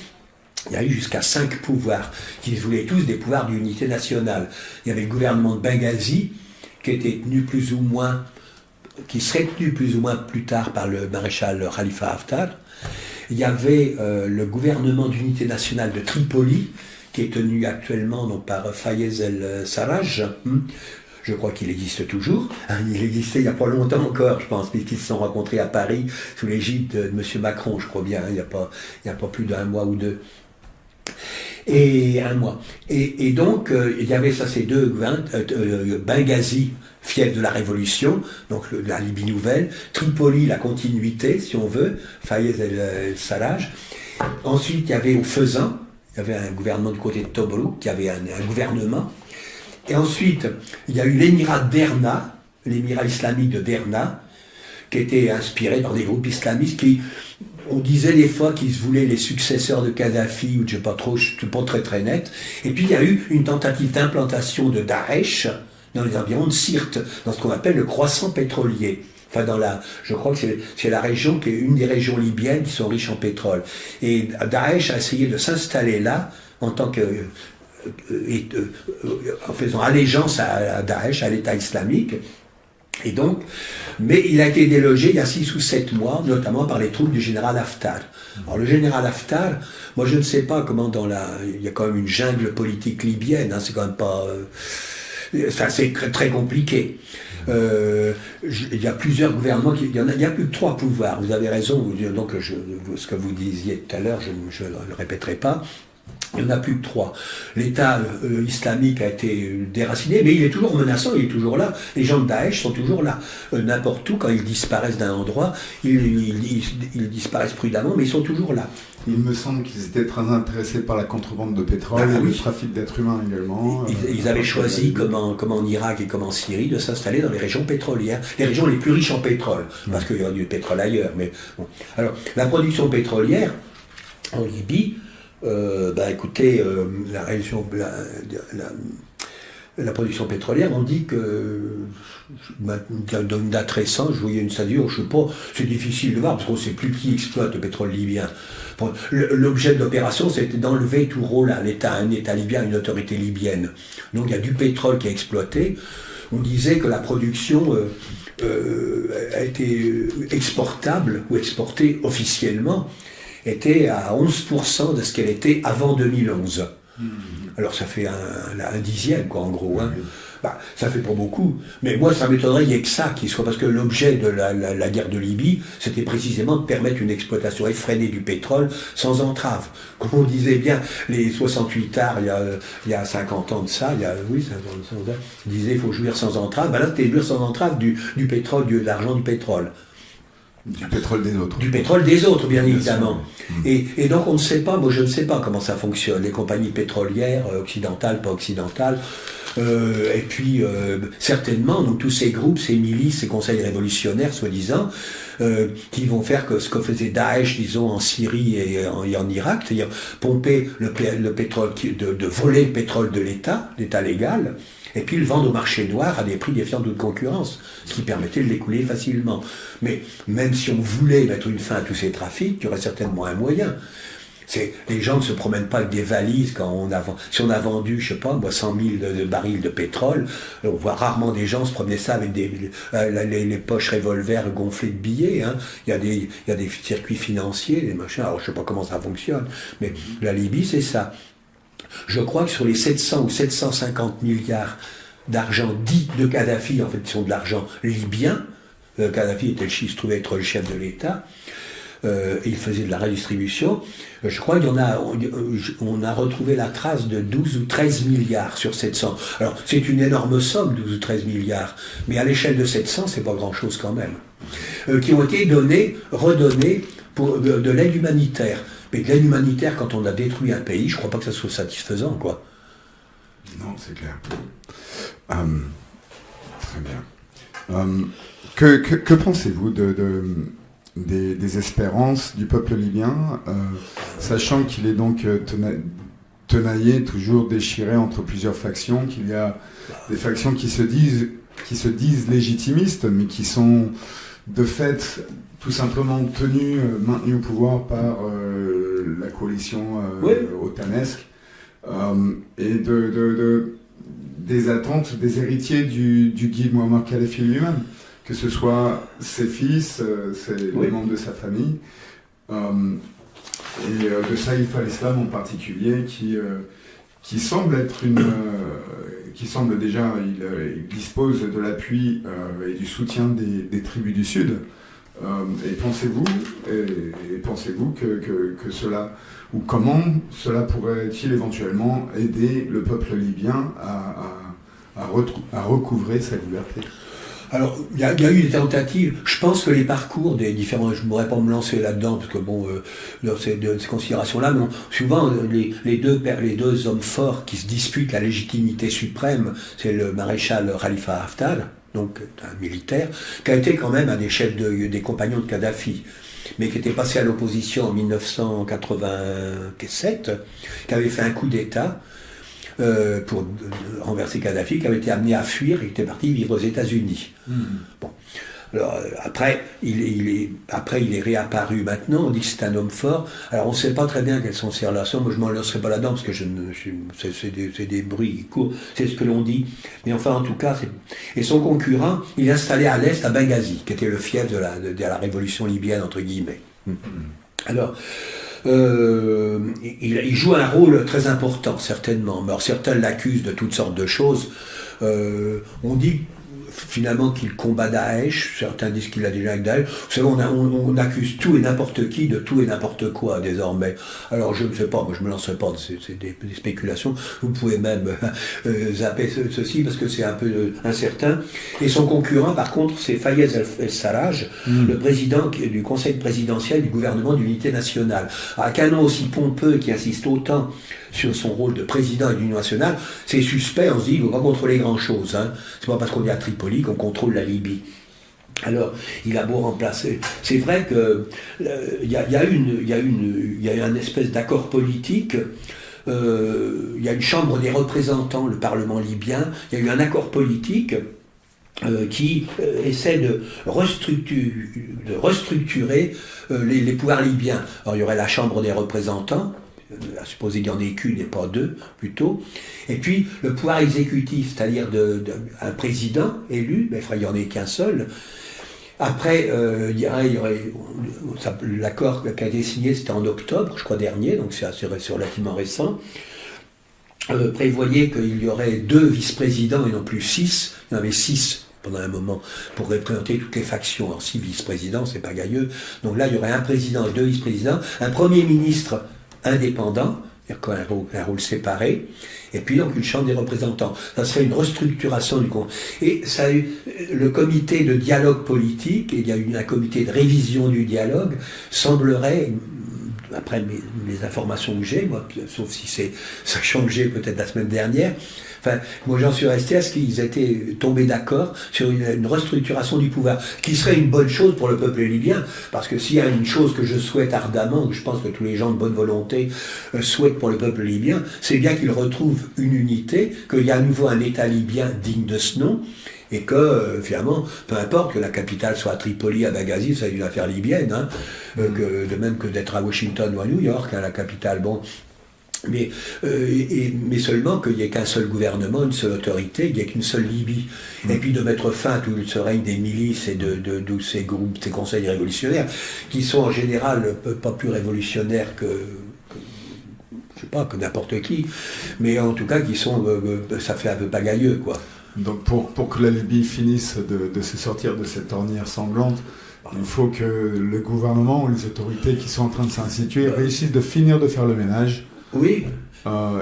il y a eu jusqu'à 5 pouvoirs, qui voulaient tous des pouvoirs d'unité nationale. Il y avait le gouvernement de Benghazi, qui serait tenu plus ou moins plus tard par le maréchal Khalifa Haftar. Il y avait le gouvernement d'unité nationale de Tripoli, qui est tenu actuellement donc, par Fayez el-Sarraj. Je crois qu'il existe toujours. Il existait il n'y a pas longtemps encore, je pense, puisqu'ils se sont rencontrés à Paris sous l'égide de M. Macron, je crois bien, il n'y a pas plus d'un mois ou deux. Et un mois. Et donc, il y avait ça, ces deux gouvernements, Benghazi, fief de la Révolution, donc la Libye nouvelle, Tripoli, la continuité, si on veut, Fayez el-Sarraj. Ensuite, il y avait au Fezzan, il y avait un gouvernement du côté de Tobrouk, qui avait un gouvernement. Et ensuite, il y a eu l'émirat de Derna, l'émirat islamique de Derna, qui était inspiré par des groupes islamistes qui, on disait des fois qu'ils se voulaient les successeurs de Kadhafi, ou je ne sais pas très très net. Et puis il y a eu une tentative d'implantation de Daesh dans les environs de Sirte, dans ce qu'on appelle le croissant pétrolier. Enfin, je crois que c'est la région qui est une des régions libyennes qui sont riches en pétrole. Et Daesh a essayé de s'installer là en tant que... en faisant allégeance à Daesh, à l'État islamique. Et donc, mais il a été délogé il y a 6 ou 7 mois, notamment par les troupes du général Haftar. Alors le général Haftar, moi je ne sais pas comment il y a quand même une jungle politique libyenne, hein, c'est quand même pas... c'est très compliqué. Il y a plusieurs gouvernements, il y a plus que 3 pouvoirs, vous avez raison, donc ce que vous disiez tout à l'heure, je ne le répéterai pas. Il n'y en a plus que 3. L'État islamique a été déraciné, mais il est toujours menaçant, il est toujours là. Les gens de Daesh sont toujours là. N'importe où, quand ils disparaissent d'un endroit, ils disparaissent prudemment, mais ils sont toujours là. Il me semble qu'ils étaient très intéressés par la contrebande de pétrole et le trafic d'êtres humains également. Ils avaient choisi, comme en Irak et comme en Syrie, de s'installer dans les régions pétrolières, les régions les plus riches en pétrole, parce qu'il y a du pétrole ailleurs. Mais bon. Alors, la production pétrolière en Libye, écoutez, la région, la production pétrolière, on dit que, d'une date récente, je voyais une stature, je sais pas, c'est difficile de voir, parce qu'on ne sait plus qui exploite le pétrole libyen. Bon, l'objet de l'opération, c'était d'enlever tout rôle à un État libyen, à une autorité libyenne. Donc il y a du pétrole qui est exploité. On disait que la production a été exportable, ou exportée officiellement, était à 11% de ce qu'elle était avant 2011. Alors ça fait un dixième, quoi, en gros. Hein. Bah, ça fait pas beaucoup. Mais moi, ça m'étonnerait qu'il n'y ait que ça qui soit, parce que l'objet de la guerre de Libye, c'était précisément de permettre une exploitation effrénée du pétrole sans entrave. Comme on disait bien, les 68 arts, il y a 50 ans de ça, ils disaient il faut jouir sans entrave. Ben là, c'était jouir sans entrave du pétrole, de l'argent du pétrole. Du pétrole des autres. Du pétrole des autres, bien évidemment. Et donc on ne sait pas, moi je ne sais pas comment ça fonctionne, les compagnies pétrolières, occidentales, pas occidentales, et puis certainement, donc tous ces groupes, ces milices, ces conseils révolutionnaires, soi-disant, qui vont faire ce que faisait Daesh, disons, en Syrie et en Irak, c'est-à-dire pomper le pétrole, de voler le pétrole de l'État légal, et puis le vendre au marché noir à des prix défiant toute concurrence, ce qui permettait de l'écouler facilement. Mais même si on voulait mettre une fin à tous ces trafics, il y aurait certainement un moyen. Les gens ne se promènent pas avec des valises si on a vendu, je sais pas, 100 000 de barils de pétrole, on voit rarement des gens se promener ça avec les poches revolver gonflées de billets. Hein. Il y a des circuits financiers, des machins, alors je sais pas comment ça fonctionne, mais la Libye c'est ça. Je crois que sur les 700 ou 750 milliards d'argent dit de Kadhafi, en fait, qui sont de l'argent libyen, Kadhafi se trouvait être le chef de l'État, il faisait de la redistribution, je crois qu'on a retrouvé la trace de 12 ou 13 milliards sur 700. Alors, c'est une énorme somme, 12 ou 13 milliards, mais à l'échelle de 700, c'est pas grand-chose quand même, qui ont été redonnés pour de l'aide humanitaire. Mais de l'aide humanitaire, quand on a détruit un pays, je crois pas que ça soit satisfaisant, quoi. Non, c'est clair. Très bien. Que pensez-vous des espérances du peuple libyen, sachant qu'il est donc tenaillé, toujours déchiré entre plusieurs factions, qu'il y a des factions qui se disent légitimistes, mais qui sont de fait tout simplement maintenues au pouvoir par la coalition otanesque, et des attentes des héritiers du guide Muammar Kadhafi lui-même, que ce soit ses fils, les membres de sa famille, et de Saïf al-Islam en particulier, qui semble être il dispose de l'appui et du soutien des tribus du Sud. Et pensez-vous que cela, ou comment cela pourrait-il éventuellement aider le peuple libyen à recouvrer sa liberté? Alors, il y a eu des tentatives. Je pense que les parcours des différents... Je ne pourrais pas me lancer là-dedans, parce que dans ces considérations-là, mais souvent, les deux hommes forts qui se disputent la légitimité suprême, c'est le maréchal Khalifa Haftar, donc un militaire, qui a été quand même un des chefs des compagnons de Kadhafi, mais qui était passé à l'opposition en 1987, qui avait fait un coup d'État pour renverser Kadhafi, qui avait été amené à fuir et qui était parti vivre aux États-Unis. Bon. Alors, après, il est réapparu maintenant, on dit que c'est un homme fort. Alors, on ne sait pas très bien quelles sont ses relations. Moi, je ne m'en lancerai pas là-dedans, parce que c'est des bruits qui courent, c'est ce que l'on dit. Mais enfin, en tout cas, et son concurrent, il est installé à l'est, à Benghazi, qui était le fief de la révolution libyenne, entre guillemets. Alors, il joue un rôle très important, certainement. Alors, certains l'accusent de toutes sortes de choses. On dit finalement qu'il combat Daesh, certains disent qu'il a déjà avec Daesh. Vous savez, on accuse tout et n'importe qui de tout et n'importe quoi désormais. Alors je ne sais pas, moi je me lancerai pas, c'est des spéculations. Vous pouvez même zapper ceci parce que c'est un peu incertain. Et son concurrent par contre c'est Fayez el-Sarraj, le président du conseil présidentiel du gouvernement d'unité nationale. Avec un nom aussi pompeux qui insiste autant sur son rôle de président de l'Union nationale, c'est suspect, on se dit, il ne va pas contrôler grand-chose. Hein. C'est pas parce qu'on est à Tripoli qu'on contrôle la Libye. Alors, il a beau remplacer. C'est vrai que y a eu une espèce d'accord politique il y a une chambre des représentants, le Parlement libyen, il y a eu un accord politique qui essaie de restructurer les pouvoirs libyens. Alors il y aurait la chambre des représentants, à supposer qu'il n'y en ait qu'une et pas deux, plutôt. Et puis, le pouvoir exécutif, c'est-à-dire un président élu, mais il n'y en ait qu'un seul. Après, il y aurait l'accord qui a été signé, c'était en octobre, je crois, dernier, donc c'est relativement récent. Prévoyait qu'il y aurait 2 vice-présidents et non plus 6. Il y en avait 6 pendant un moment pour représenter toutes les factions. Alors 6 vice-présidents, c'est pas gailleux. Donc là, il y aurait un président, 2 vice-présidents, un premier ministre indépendant, c'est-à-dire un rôle séparé, et puis donc une chambre des représentants. Ça serait une restructuration du compte. Et ça a eu le comité de dialogue politique, et il y a eu un comité de révision du dialogue, semblerait, après les informations que j'ai, moi, sauf si ça a changé peut-être la semaine dernière, enfin, moi j'en suis resté à ce qu'ils étaient tombés d'accord sur une restructuration du pouvoir, qui serait une bonne chose pour le peuple libyen, parce que s'il y a une chose que je souhaite ardemment, que je pense que tous les gens de bonne volonté souhaitent pour le peuple libyen, c'est bien qu'il retrouve une unité, qu'il y a à nouveau un État libyen digne de ce nom, et que finalement, peu importe que la capitale soit à Tripoli, à Benghazi, c'est une affaire libyenne, hein, de même que d'être à Washington ou à New York, hein, la capitale, bon. Mais seulement qu'il n'y ait qu'un seul gouvernement, une seule autorité, il n'y ait qu'une seule Libye. Et puis de mettre fin à tout ce règne des milices et de ces groupes, ces conseils révolutionnaires, qui sont en général pas plus révolutionnaires que je sais pas, que n'importe qui, mais en tout cas qui sont, ça fait un peu pagailleux, quoi. Donc pour que la Libye finisse de se sortir de cette ornière sanglante, il faut que le gouvernement ou les autorités qui sont en train de s'instituer réussissent de finir de faire le ménage. Oui.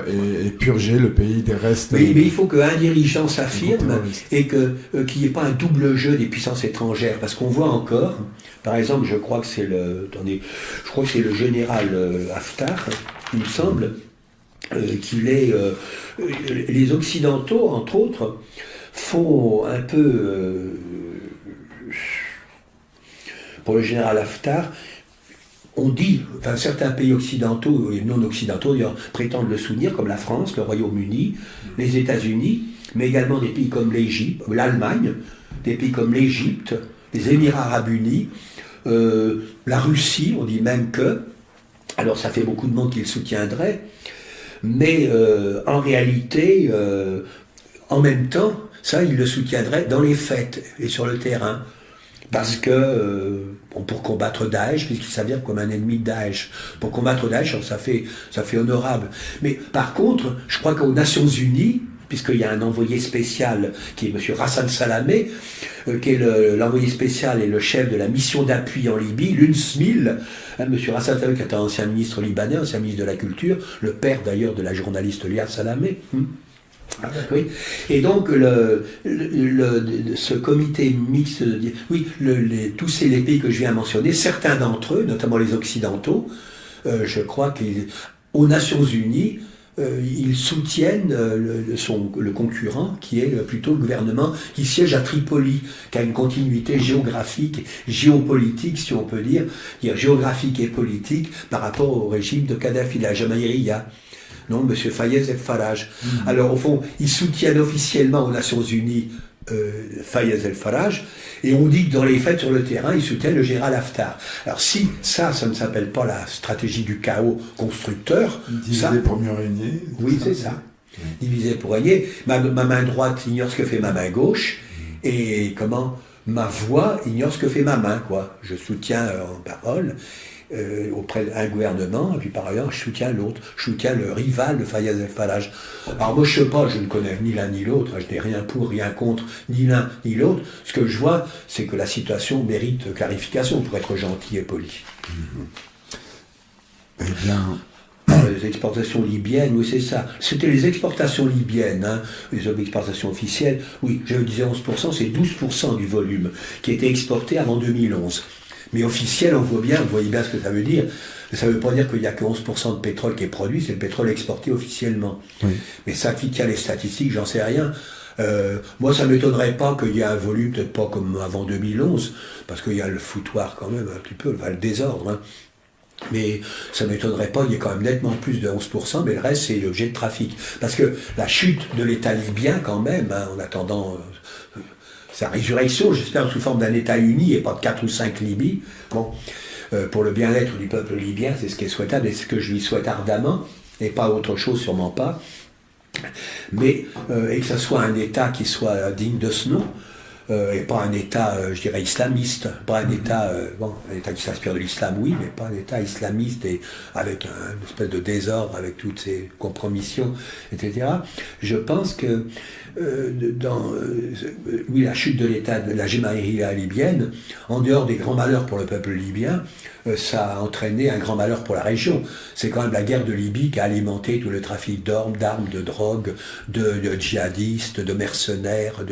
Et purger le pays des restes. Oui, mais il faut qu'un dirigeant s'affirme et qu'il n'y ait pas un double jeu des puissances étrangères. Parce qu'on voit encore, par exemple, je crois que c'est le général Haftar, il me semble, qu'il est... les Occidentaux, entre autres, font un peu... pour le général Haftar, on dit, enfin certains pays occidentaux et non occidentaux prétendent le soutenir, comme la France, le Royaume-Uni, les États-Unis, mais également des pays comme l'Égypte, l'Allemagne, des pays comme l'Égypte, les Émirats arabes unis, la Russie, on dit même que, alors ça fait beaucoup de monde qui le soutiendrait, mais en réalité, en même temps, ça, il le soutiendrait dans les faits et sur le terrain. Parce que, pour combattre Daesh, puisqu'il s'avère comme un ennemi de Daesh. Pour combattre Daesh, ça fait honorable. Mais par contre, je crois qu'aux Nations Unies, puisqu'il y a un envoyé spécial qui est M. Hassan Salamé, qui est l'envoyé spécial et le chef de la mission d'appui en Libye, l'UNSMIL, M. Hassan Salamé, qui est un ancien ministre libanais, ancien ministre de la Culture, le père d'ailleurs de la journaliste Lia Salamé. Ah, oui. Et donc ce comité mixte, oui, tous les pays que je viens de mentionner, certains d'entre eux, notamment les Occidentaux, je crois qu'aux Nations Unies, ils soutiennent le concurrent qui est plutôt le gouvernement qui siège à Tripoli, qui a une continuité géographique, géopolitique si on peut dire géographique et politique par rapport au régime de Kadhafi, la Jamaïria. Non, M. Fayez el-Farraj. Alors, au fond, ils soutiennent officiellement aux Nations Unies Fayez el-Farraj, et on dit que dans les faits, sur le terrain, ils soutiennent le général Haftar. Alors, si ça ne s'appelle pas la stratégie du chaos constructeur... Diviser pour mieux régner. Oui, c'est ça. Diviser pour régner. Ma main droite ignore ce que fait ma main gauche, et ma voix ignore ce que fait ma main, quoi. Je soutiens en parole... auprès d'un gouvernement, et puis par ailleurs, je soutiens l'autre. Je soutiens le rival de Fayez el-Farraj. Alors moi, je sais pas, je ne connais ni l'un ni l'autre, je n'ai rien pour, rien contre, ni l'un ni l'autre. Ce que je vois, c'est que la situation mérite clarification, pour être gentil et poli. Eh bien... Alors, les exportations libyennes, oui, c'est ça. C'était les exportations libyennes, hein, les exportations officielles. Oui, je disais 11%, c'est 12% du volume qui était exporté avant 2011. Mais officiel, vous voyez bien ce que ça veut dire. Ça ne veut pas dire qu'il n'y a que 11% de pétrole qui est produit, c'est le pétrole exporté officiellement. Oui. Mais ça, qui tient les statistiques, j'en sais rien. Moi, ça ne m'étonnerait pas qu'il y ait un volume, peut-être pas comme avant 2011, parce qu'il y a le foutoir quand même, un petit peu, le désordre. Hein. Mais ça ne m'étonnerait pas, il y a quand même nettement plus de 11%, mais le reste, c'est l'objet de trafic. Parce que la chute de l'État libyen, quand même, en attendant sa résurrection, j'espère sous forme d'un État uni et pas de 4 ou 5 Libyes, bon, pour le bien-être du peuple libyen, c'est ce qui est souhaitable et ce que je lui souhaite ardemment, et pas autre chose, sûrement pas. Mais, et que ce soit un État qui soit digne de ce nom, et pas un État, je dirais, islamiste, pas un État, un État qui s'inspire de l'islam, oui, mais pas un État islamiste et avec une espèce de désordre, avec toutes ces compromissions, etc. Je pense que oui, la chute de l'État, de la Gemayria libyenne, en dehors des grands malheurs pour le peuple libyen, ça a entraîné un grand malheur pour la région. C'est quand même la guerre de Libye qui a alimenté tout le trafic d'armes, de drogue, de djihadistes, de mercenaires,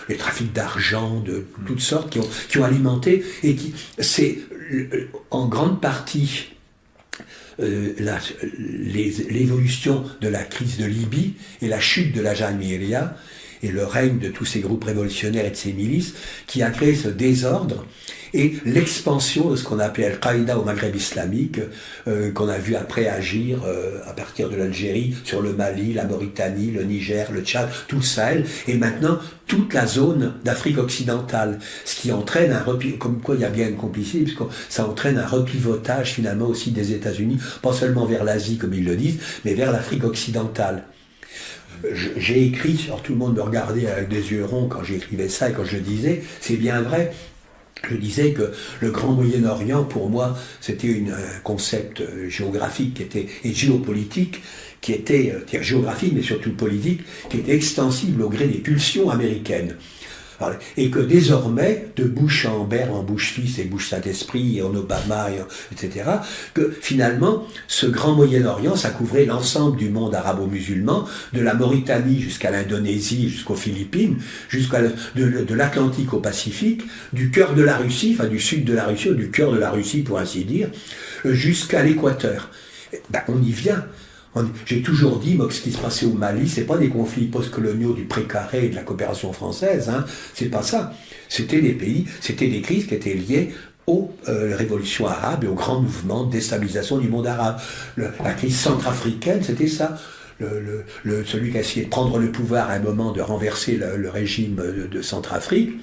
les trafics d'argent, de toutes sortes qui ont alimenté et c'est en grande partie l'évolution de la crise de Libye et la chute de la Gemayria et le règne de tous ces groupes révolutionnaires et de ces milices qui a créé ce désordre et l'expansion de ce qu'on a appelé Al-Qaïda au Maghreb islamique, qu'on a vu après agir à partir de l'Algérie sur le Mali, la Mauritanie, le Niger, le Tchad, tout le Sahel, et maintenant toute la zone d'Afrique occidentale, ce qui entraîne un comme quoi il y a bien une complicité, puisque ça entraîne un repivotage finalement aussi des États-Unis, pas seulement vers l'Asie comme ils le disent, mais vers l'Afrique occidentale. J'ai écrit, alors tout le monde me regardait avec des yeux ronds quand j'écrivais ça et quand je le disais, c'est bien vrai. Je disais que le Grand Moyen-Orient, pour moi, c'était un concept géographique et géopolitique, qui était géographique, mais surtout politique, qui était extensible au gré des pulsions américaines. Et que désormais, de Bush en Blair, en Bush-fils et Bush-Saint-Esprit, et en Obama, etc., que finalement, ce grand Moyen-Orient, ça couvrait l'ensemble du monde arabo-musulman, de la Mauritanie jusqu'à l'Indonésie, jusqu'aux Philippines, de l'Atlantique au Pacifique, du cœur de la Russie, enfin du sud de la Russie, ou du cœur de la Russie pour ainsi dire, jusqu'à l'équateur. On y vient. J'ai toujours dit, moi, que ce qui se passait au Mali, c'est pas des conflits post-coloniaux du précaré et de la coopération française, hein, c'est pas ça. C'était des pays, c'était des crises qui étaient liées aux révolutions arabes et aux grands mouvements de déstabilisation du monde arabe. La crise centrafricaine, c'était ça. Celui qui a essayé de prendre le pouvoir à un moment, de renverser le régime de Centrafrique,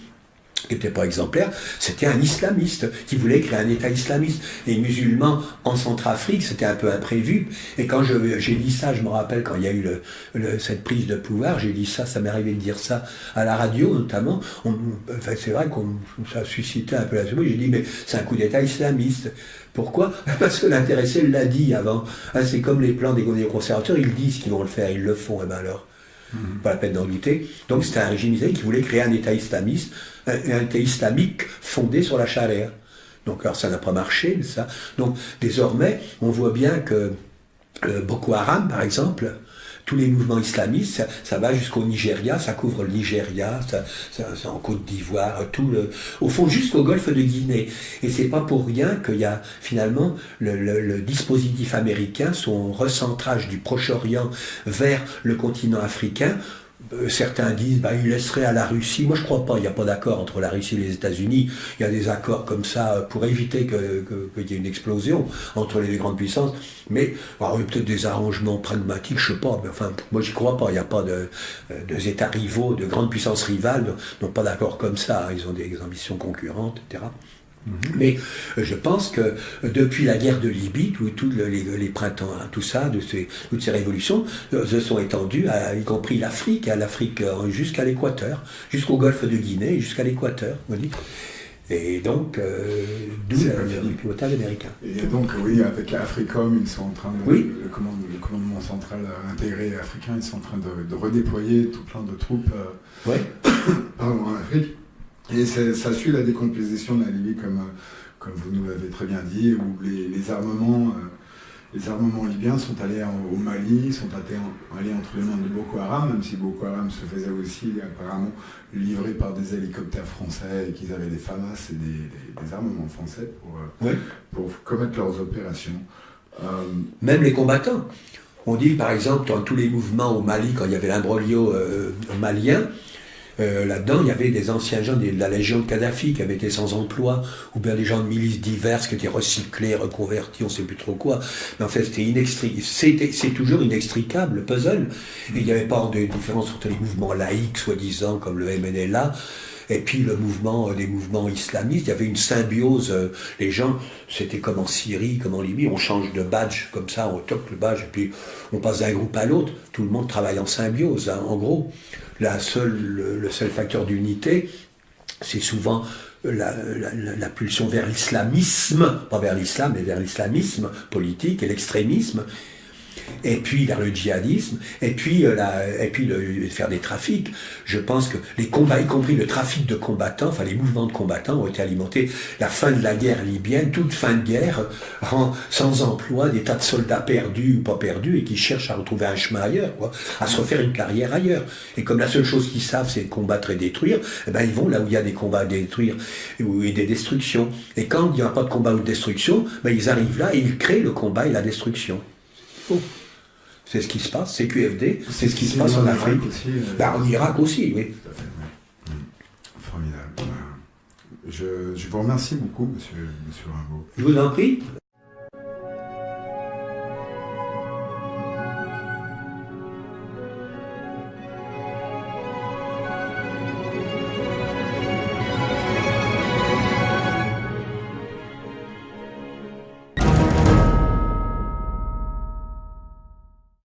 qui n'était pas exemplaire, c'était un islamiste qui voulait créer un État islamiste. Les musulmans en Centrafrique, c'était un peu imprévu. Et quand j'ai dit ça, je me rappelle quand il y a eu cette prise de pouvoir, j'ai dit ça, ça m'est arrivé de dire ça à la radio notamment. C'est vrai que ça a suscité un peu la surprise. J'ai dit, mais c'est un coup d'État islamiste. Pourquoi ? Parce que l'intéressé l'a dit avant. C'est comme les plans des conservateurs, ils disent qu'ils vont le faire, ils le font, et bien alors. Pas la peine d'en douter. Donc c'était un régime islamique qui voulait créer un État islamiste, un État islamique fondé sur la charia. Donc alors ça n'a pas marché, ça. Donc désormais, on voit bien que Boko Haram, par exemple, tous les mouvements islamistes, ça va jusqu'au Nigeria, ça couvre le Nigeria, ça en Côte d'Ivoire, au fond jusqu'au golfe de Guinée. Et c'est pas pour rien qu'il y a finalement le dispositif américain, son recentrage du Proche-Orient vers le continent africain. Certains disent il laisserait à la Russie. Moi je crois pas, il n'y a pas d'accord entre la Russie et les États-Unis. Il y a des accords comme ça pour éviter qu'il y ait une explosion entre les deux grandes puissances. Mais il y a peut-être des arrangements pragmatiques, je sais pas. Mais enfin, moi j'y crois pas. Il n'y a pas de États rivaux, de grandes puissances rivales n'ont pas d'accord comme ça. Ils ont des ambitions concurrentes, etc. Mais je pense que depuis la guerre de Libye, tous les printemps, tout ça, toutes ces révolutions se sont étendues, y compris l'Afrique jusqu'à l'équateur, jusqu'au golfe de Guinée, jusqu'à l'équateur. Et donc, d'où le pilotage américain. Et donc, oui, avec l'Africom, ils sont en train de, oui. le commandement central intégré africain, ils sont en train de redéployer tout plein de troupes en Afrique. Et ça suit la décomposition de la Libye, comme vous nous l'avez très bien dit, où les armements libyens sont allés au Mali, sont allés entre les mains de Boko Haram, même si Boko Haram se faisait aussi apparemment livrer par des hélicoptères français et qu'ils avaient des FAMAS et des armements français pour commettre leurs opérations. Même les combattants. On dit par exemple dans tous les mouvements au Mali, quand il y avait l'imbroglio malien, Là-dedans, il y avait des anciens gens de la Légion de Kadhafi qui avaient été sans emploi, ou bien des gens de milices diverses qui étaient recyclés, reconvertis, on ne sait plus trop quoi. Mais en fait, c'est toujours inextricable, le puzzle. Et il n'y avait pas de différence entre les mouvements laïcs, soi-disant, comme le MNLA, et puis les mouvements islamistes. Il y avait une symbiose. Les gens, c'était comme en Syrie, comme en Libye, on change de badge comme ça, on toque le badge, et puis on passe d'un groupe à l'autre. Tout le monde travaille en symbiose, hein, en gros. Le seul facteur d'unité, c'est souvent la pulsion vers l'islamisme, pas vers l'islam, mais vers l'islamisme politique et l'extrémisme, et puis vers le djihadisme, et puis faire des trafics. Je pense que les combats, y compris le trafic de combattants, enfin les mouvements de combattants ont été alimentés. La fin de la guerre libyenne, toute fin de guerre, rend sans emploi des tas de soldats perdus ou pas perdus et qui cherchent à retrouver un chemin ailleurs, quoi, à se refaire une carrière ailleurs. Et comme la seule chose qu'ils savent, c'est combattre et détruire, eh ben ils vont là où il y a des combats à détruire et des destructions. Et quand il n'y a pas de combat ou de destruction, ben ils arrivent là et ils créent le combat et la destruction. Oh. C'est ce qui se passe, c'est QFD, c'est ce qui se passe en Afrique. Aussi, en Irak aussi, oui. Tout à fait, oui. Formidable. Je vous remercie beaucoup, monsieur Rimbaud. Je vous en prie.